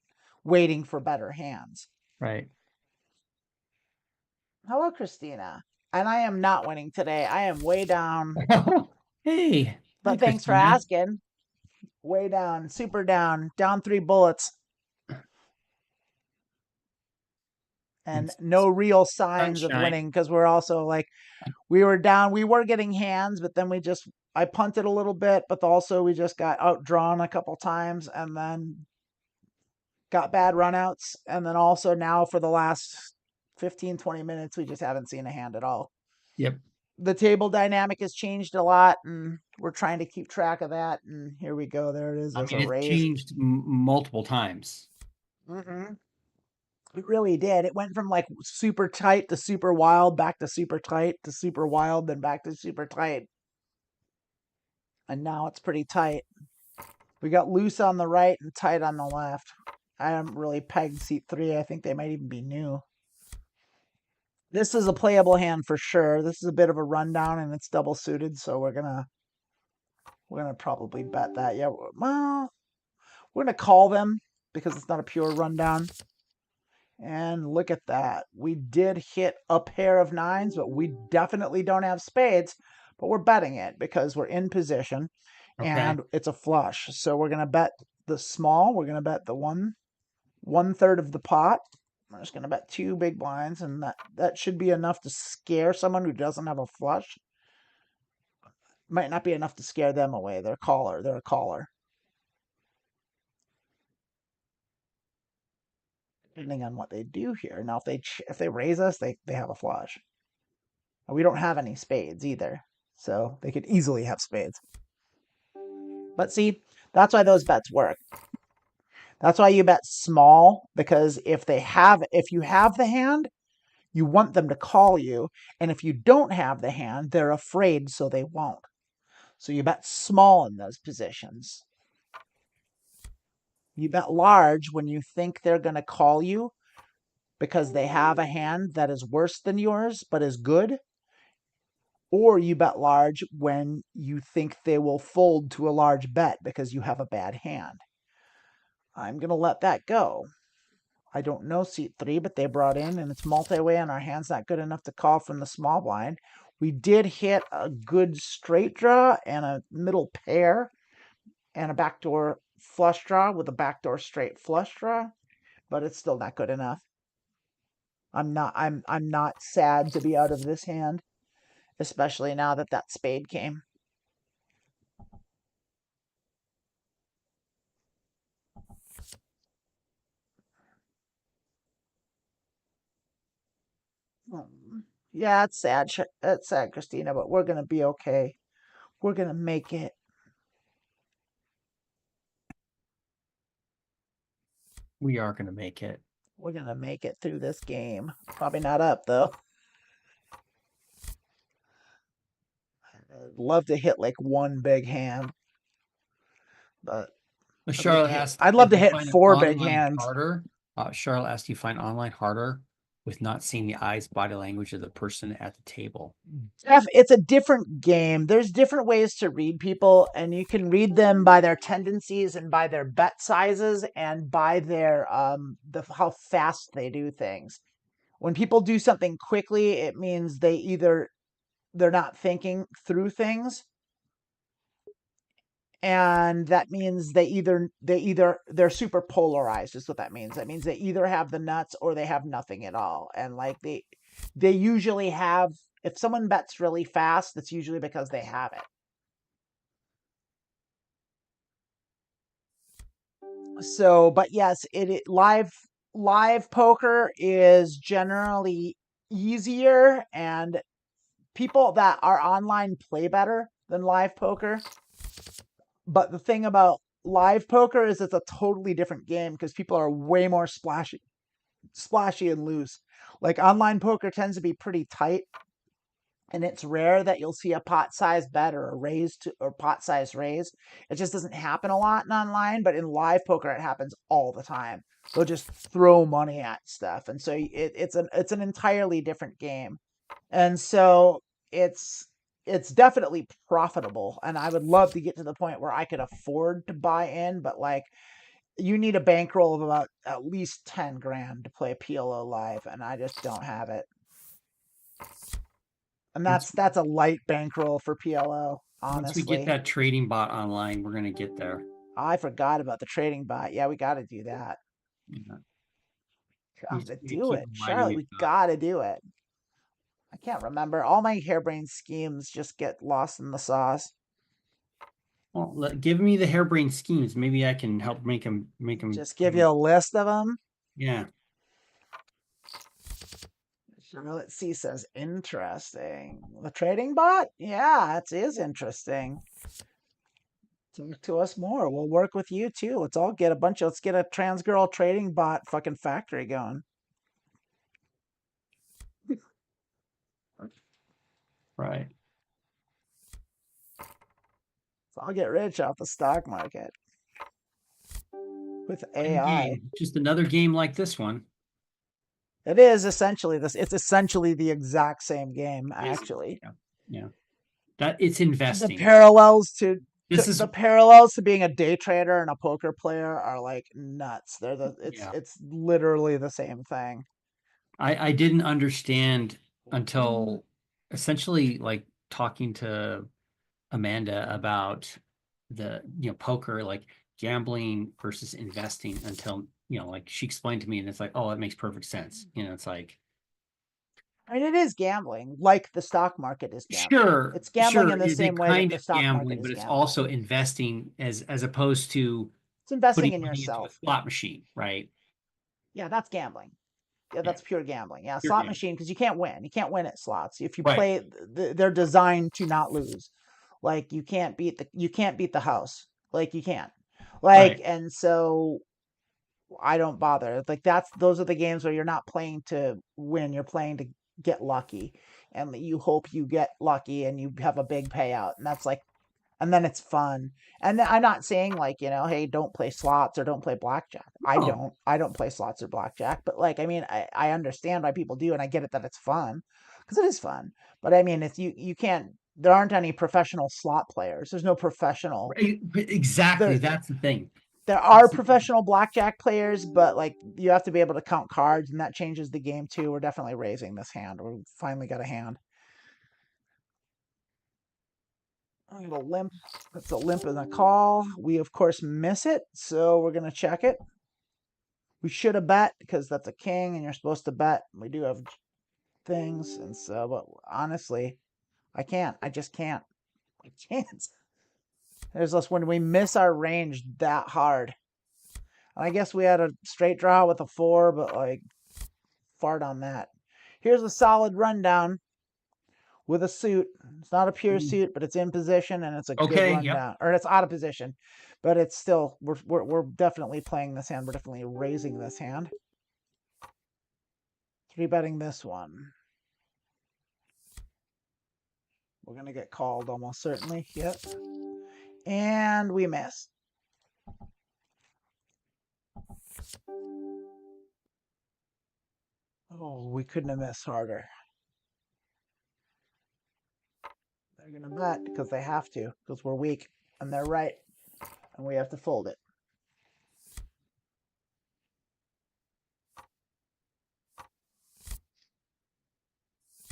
waiting for better hands. Right. Hello, Christina. And I am not winning today. I am way down. Hey. But thanks for asking. Way down, super down 3 bullets. And no real signs of winning because we're also like, we were down. We were getting hands, but then I punted a little bit, but also we just got outdrawn a couple times and then got bad runouts. And then also now for the last 15, 20 minutes, we just haven't seen a hand at all. Yep. The table dynamic has changed a lot, and we're trying to keep track of that. And here we go. There it is. There's a raise. It changed multiple times. Mm-hmm. It really did. It went from like super tight to super wild, back to super tight to super wild, then back to super tight. And now it's pretty tight. We got loose on the right and tight on the left. I haven't really pegged seat 3. I think they might even be new. This is a playable hand for sure. This is a bit of a rundown and it's double suited, so we're gonna probably bet that. Yeah, well, we're gonna call them because it's not a pure rundown. And look at that. We did hit a pair of 9s, but we definitely don't have spades. But we're betting it because we're in position and it's a flush. So we're gonna bet the small. We're gonna bet the 1/3 of the pot. I'm just going to bet 2 big blinds, and that should be enough to scare someone who doesn't have a flush. Might not be enough to scare them away. They're a caller. Depending on what they do here. Now, if they raise us, they have a flush. And we don't have any spades either, so they could easily have spades. But see, that's why those bets work. That's why you bet small, because if you have the hand, you want them to call you. And if you don't have the hand, they're afraid, so they won't. So you bet small in those positions. You bet large when you think they're going to call you because they have a hand that is worse than yours, but is good. Or you bet large when you think they will fold to a large bet because you have a bad hand. I'm going to let that go. I don't know seat 3, but they brought in, and it's multi-way, and our hand's not good enough to call from the small blind. We did hit a good straight draw and a middle pair and a backdoor flush draw with a backdoor straight flush draw, but it's still not good enough. I'm not sad to be out of this hand, especially now that that spade came. Yeah, it's sad. It's sad, Christina, but we're gonna be okay. We're gonna make it. We are going to make it. We're gonna make it through this game. Probably not up though. I'd love to hit like one big hand, but Charlotte asked I'd love if to you hit find it 4 big online hands. harder. Charlotte asked, do you find online harder with not seeing the eyes, body language of the person at the table? It's a different game. There's different ways to read people, and you can read them by their tendencies and by their bet sizes and by their how fast they do things. When people do something quickly, it means they're not thinking through things, and that means they're super polarized is what that means. That means they either have the nuts or they have nothing at all. And like they usually have, if someone bets really fast, that's usually because they have it. So, but yes, live poker is generally easier, and people that are online play better than live poker. But the thing about live poker is it's a totally different game because people are way more splashy and loose. Like online poker tends to be pretty tight, and it's rare that you'll see a pot size bet or a raise to or pot size raise. It just doesn't happen a lot in online, but in live poker it happens all the time. They'll just throw money at stuff, and so it's an entirely different game, and so it's it's definitely profitable. And I would love to get to the point where I could afford to buy in, but like you need a bankroll of about at least 10 grand to play PLO live, and I just don't have it. And that's a light bankroll for PLO, Once we get honestly. that trading bot online, we're going to get there. I forgot about the trading bot. Yeah, we got to do that. Yeah. Got to We do keep it, reminding Charlotte. me We about got to do it. I can't remember. All my harebrained schemes just get lost in the sauce. Well, give me the harebrained schemes. Maybe I can help make them. Just give you a list of them. Yeah. Charlotte C says, interesting. The trading bot? Yeah, it is interesting. Talk to us more. We'll work with you too. Let's get a trans girl trading bot fucking factory going. Right. So I'll get rich off the stock market with AI. Just another game like this one. It is essentially this. It's essentially the exact same game, actually. Yeah. Yeah. That it's investing. This is The parallels to being a day trader and a poker player are like nuts. It's literally the same thing. I didn't understand until essentially like talking to Amanda about the poker, like gambling versus investing, until like she explained to me, and it's like, oh, it makes perfect sense. It's like, I mean, it is gambling, like the stock market is gambling. sure, It's gambling in the is same it way that kind the of stock market gambling, is but it's gambling. also investing as opposed to It's investing putting in money into a yourself. slot machine, right? Yeah, that's gambling. Yeah, Yeah, that's pure gambling. Yeah, you're slot gambling. machine because you can't win. You can't win at slots. If you Right, play, they're designed to not lose. Like you can't beat the house. Like you can't. Like right. and so I don't bother. Like those are the games where you're not playing to win. You're playing to get lucky, and you hope you get lucky and you have a big payout. And that's like and then it's fun. And I'm not saying like, hey, don't play slots or don't play blackjack. Oh, I don't play slots or blackjack, but like, I mean, I understand why people do, and I get it that it's fun because it is fun. But I mean, if you can't, there aren't any professional slot players. There's no professional exactly. there. That's the thing. There are professional blackjack players, but like you have to be able to count cards, and that changes the game too. We're definitely raising this hand. We finally got a hand. I'm gonna limp. That's a limp and a call. We of course miss it, so we're gonna check it. We should have bet because that's a king, and you're supposed to bet. We do have things, and so, but honestly, I can't. I just can't. I can't. There's us when we miss our range that hard. I guess we had a straight draw with a 4, but like fart on that. Here's a solid rundown with a suit. It's not a pure suit, but it's in position and it's a good Okay, yep. rundown. Or it's out of position, but it's still we're definitely playing this hand. We're definitely raising this hand. 3-betting this one. We're gonna get called almost certainly. Yep. And we miss. Oh, we couldn't have missed harder. They're going to bet because they have to, because we're weak and they're right, and we have to fold it.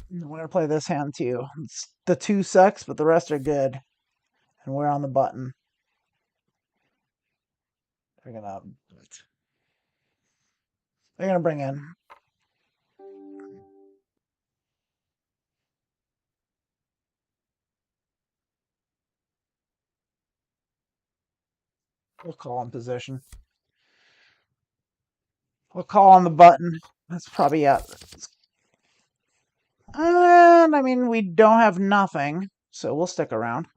We're going to play this hand too. The 2 sucks, but the rest are good. And we're on the button. They're going to bring in. We'll call in position. We'll call on the button. That's probably it. And I mean, we don't have nothing, so we'll stick around.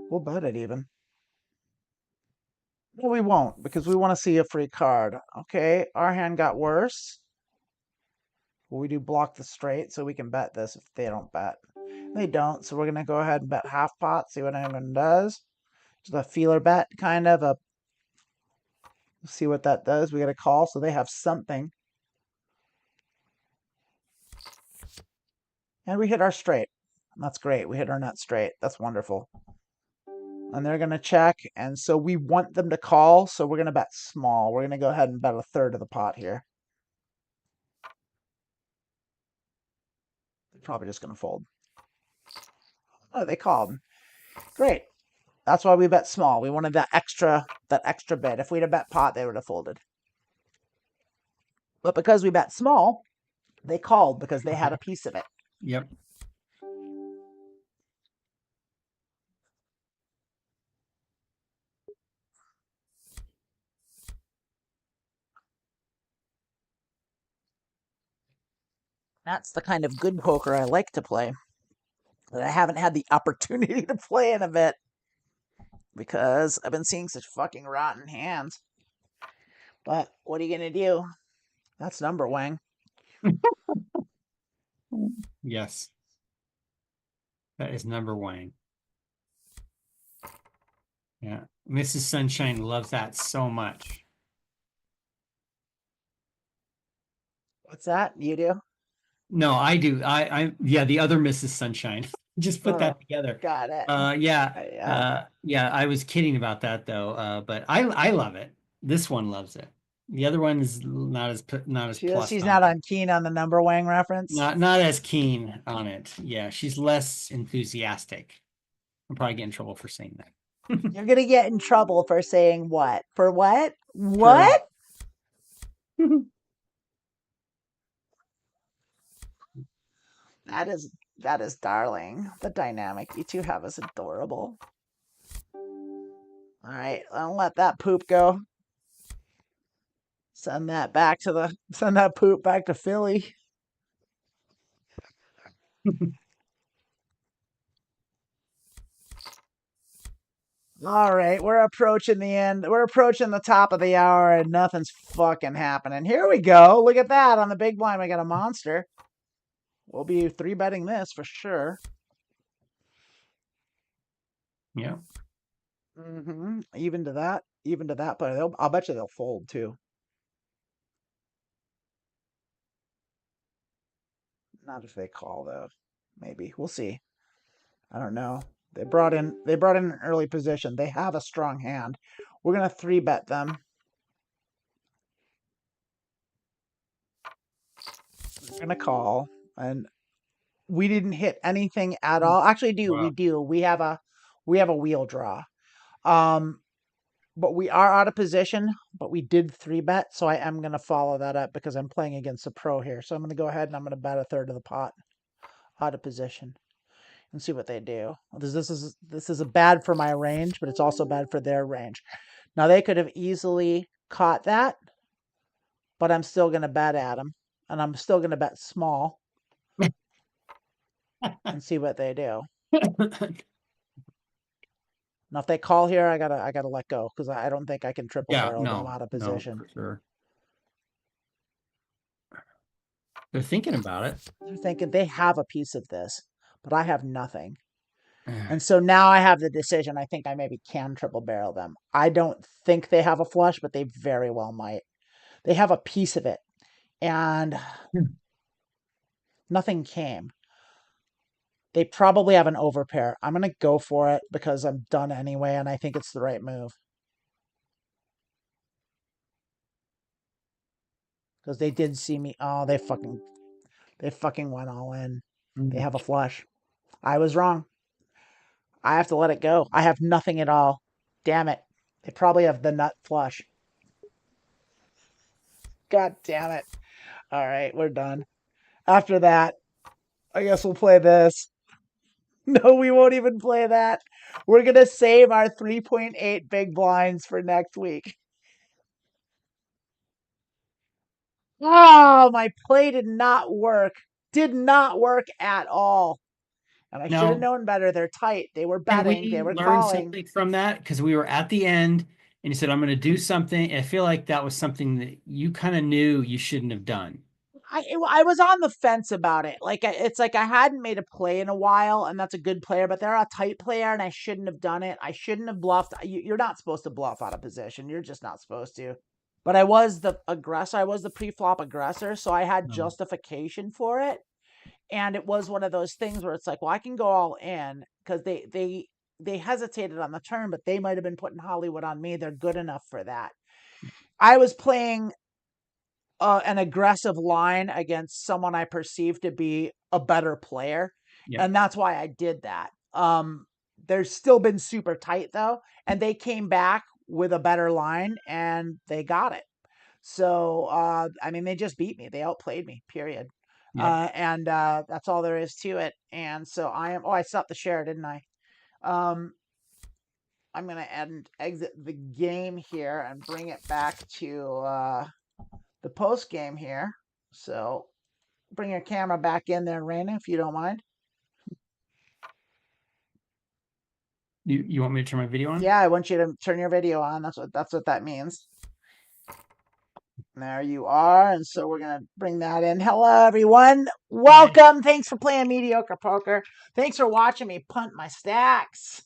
We'll bet it even. No, we won't, because we want to see a free card. Okay, our hand got worse. We do block the straight, so we can bet this if they don't bet. They don't, so we're going to go ahead and bet half pot, see what anyone does. Just a feeler bet, kind of. See what that does. We got a call, so they have something. And we hit our straight. That's great. We hit our nut straight. That's wonderful. And they're going to check, and so we want them to call, so we're going to bet small. We're going to go ahead and bet a third of the pot here. They're probably just going to fold. Oh, they called. Great. That's why we bet small. We wanted that extra bit. If we'd have bet pot, they would have folded. But because we bet small, they called because they had a piece of it. Yep. That's the kind of good poker I like to play. That I haven't had the opportunity to play in a bit. Because I've been seeing such fucking rotten hands. But what are you going to do? That's number Wang. Yes. That is number Wang. Yeah. Mrs. Sunshine loves that so much. What's that? You do? No, I do. Yeah, the other Mrs. Sunshine. Just put that together. Got it. Yeah, I was kidding about that though. But I love it. This one loves it. The other one is not as plus. She's not on keen on the number Wang reference. Not as keen on it. Yeah, she's less enthusiastic. I'll probably get in trouble for saying that. You're gonna get in trouble for saying what? For what? What? That is darling. The dynamic you two have is adorable. All right, I'll let that poop go. Send that poop back to Philly. All right, we're approaching the end. We're approaching the top of the hour and nothing's fucking happening. Here we go. Look at that. On the big blind, we got a monster. We'll be 3-betting this for sure. Yeah. Even to that, but I'll bet you they'll fold too. Not if they call though. Maybe we'll see. I don't know. They brought in an early position. They have a strong hand. We're gonna 3-bet them. We're gonna call, and we didn't hit anything at all. Actually, we Wow. do. We have a wheel draw. But we are out of position. But we did 3-bet, so I am gonna follow that up because I'm playing against a pro here. So I'm gonna go ahead and I'm gonna bet a third of the pot out of position and see what they do. This is a bad for my range, but it's also bad for their range. Now they could have easily caught that, but I'm still gonna bet at them, and I'm still gonna bet small and see what they do. Now, if they call here, I gotta let go because I don't think I can triple Yeah, barrel them out of no, position. for sure. They're thinking about it. They're thinking they have a piece of this, but I have nothing. And so now I have the decision. I think I maybe can triple barrel them. I don't think they have a flush, but they very well might. They have a piece of it, and nothing came. They probably have an overpair. I'm gonna go for it because I'm done anyway, and I think it's the right move. Because they did see me. Oh, they fucking went all in. They have a flush. I was wrong. I have to let it go. I have nothing at all. Damn it. They probably have the nut flush. God damn it. All right, we're done. After that, I guess we'll play this. No, we won't even play that. We're going to save our 3.8 big blinds for next week. Oh, my play did not work. Did not work at all. And I should have Now, known better. They're tight. They were can betting. They we were learn calling. something from that? Because we were at the end and you said, I'm going to do something. I feel like that was something that you kind of knew you shouldn't have done. I was on the fence about it. Like it's like I hadn't made a play in a while, and that's a good player, but they're a tight player, and I shouldn't have done it. I shouldn't have bluffed. You're not supposed to bluff out of position. You're just not supposed to. But I was the aggressor. I was the pre-flop aggressor, so I had No. justification for it. And it was one of those things where it's like, well, I can go all in because they hesitated on the turn, but they might have been putting Hollywood on me. They're good enough for that. I was playing an aggressive line against someone I perceived to be a better player, Yep. and that's why I did that. There's still been super tight though, and they came back with a better line and they got it. So I mean, they just beat me. They outplayed me. Period. Yep. And that's all there is to it. And so I am. Oh, I stopped the share, didn't I? Um, I'm gonna exit the game here and bring it back to the post game here. So bring your camera back in there, Rayna, if you don't mind. You want me to turn my video on? Yeah, I want you to turn your video on. That's what that means. There you are. And so we're gonna bring that in. Hello, everyone. Welcome. Thanks for playing mediocre poker. Thanks for watching me punt my stacks.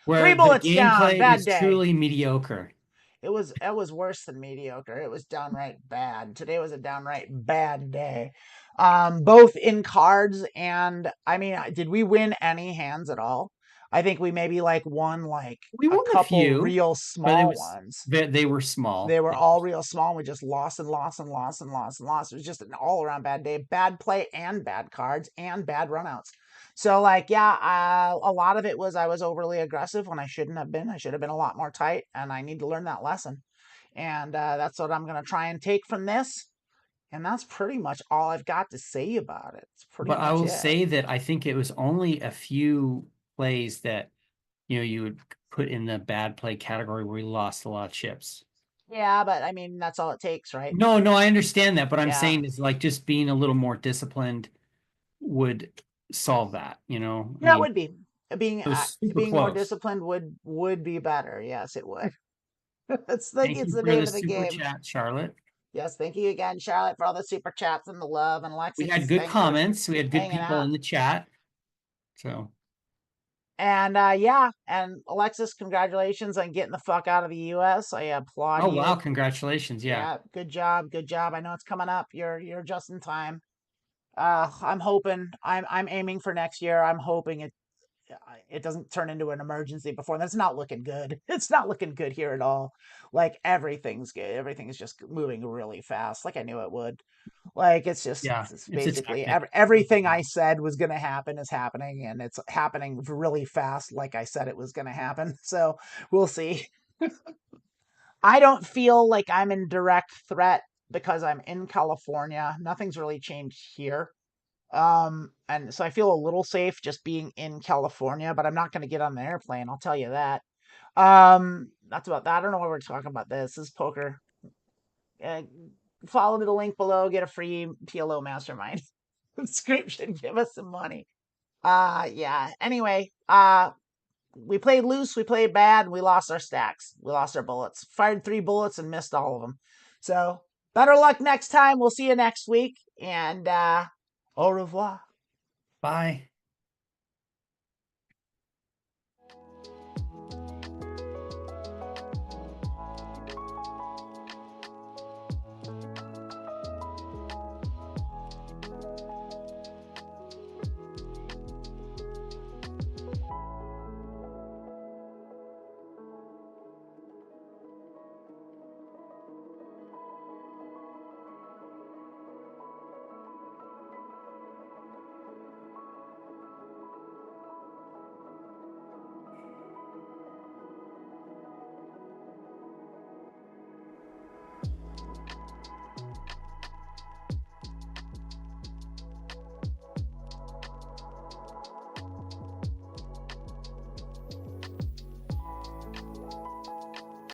Where 3 the bullets down. gameplay Bad is day. truly mediocre. It was worse than mediocre. It was downright bad. Today was a downright bad day. Both in cards and I mean, did we win any hands at all? I think we maybe like won like We a won a couple few, real but small ones. they were small. They were all real small. And we just lost and lost and lost and lost and lost. It was just an all around bad day, bad play and bad cards and bad runouts. So like, yeah, a lot of it was I was overly aggressive when I shouldn't have been. I should have been a lot more tight, and I need to learn that lesson. And that's what I'm going to try and take from this. And that's pretty much all I've got to say about it. It's pretty But I much will it. say that I think it was only a few plays that you would put in the bad play category where we lost a lot of chips. Yeah, but I mean, that's all it takes, right? No, I understand that, but I'm Yeah. saying is like just being a little more disciplined would solve that, I Yeah, it mean, would be. Being it was super being more close. disciplined would be better. Yes, it would. It's like Thank it's you the for name the of the super game. chat, Charlotte. Yes, thank you again, Charlotte, for all the super chats and the love, and We had Alexis, good thanks for comments. We had good hanging people out. in the chat. So, And yeah, and Alexis, congratulations on getting the fuck out of the U.S. I applaud oh wow, you. congratulations. Yeah. Yeah, good job, good job. I know it's coming up. You're just in time. I'm hoping. I'm aiming for next year. I'm hoping it doesn't turn into an emergency before. That's not looking good. It's not looking good here at all. Like everything's good. Everything is just moving really fast, like I knew it would. Like Yeah, it's it's basically expected. everything I said was going to happen is happening, and it's happening really fast, like I said it was going to happen. So we'll see. I don't feel like I'm in direct threat because I'm in California. Nothing's really changed here. And so I feel a little safe just being in California, but I'm not going to get on the airplane. I'll tell you that. That's about that. I don't know why we're talking about this. This is poker. Uh, Follow the link below. Get a free PLO mastermind subscription. Give us some money. Yeah. Anyway, we played loose. We played bad. We lost our stacks. We lost our bullets. Fired 3 bullets and missed all of them. So better luck next time. We'll see you next week. And au revoir. Bye.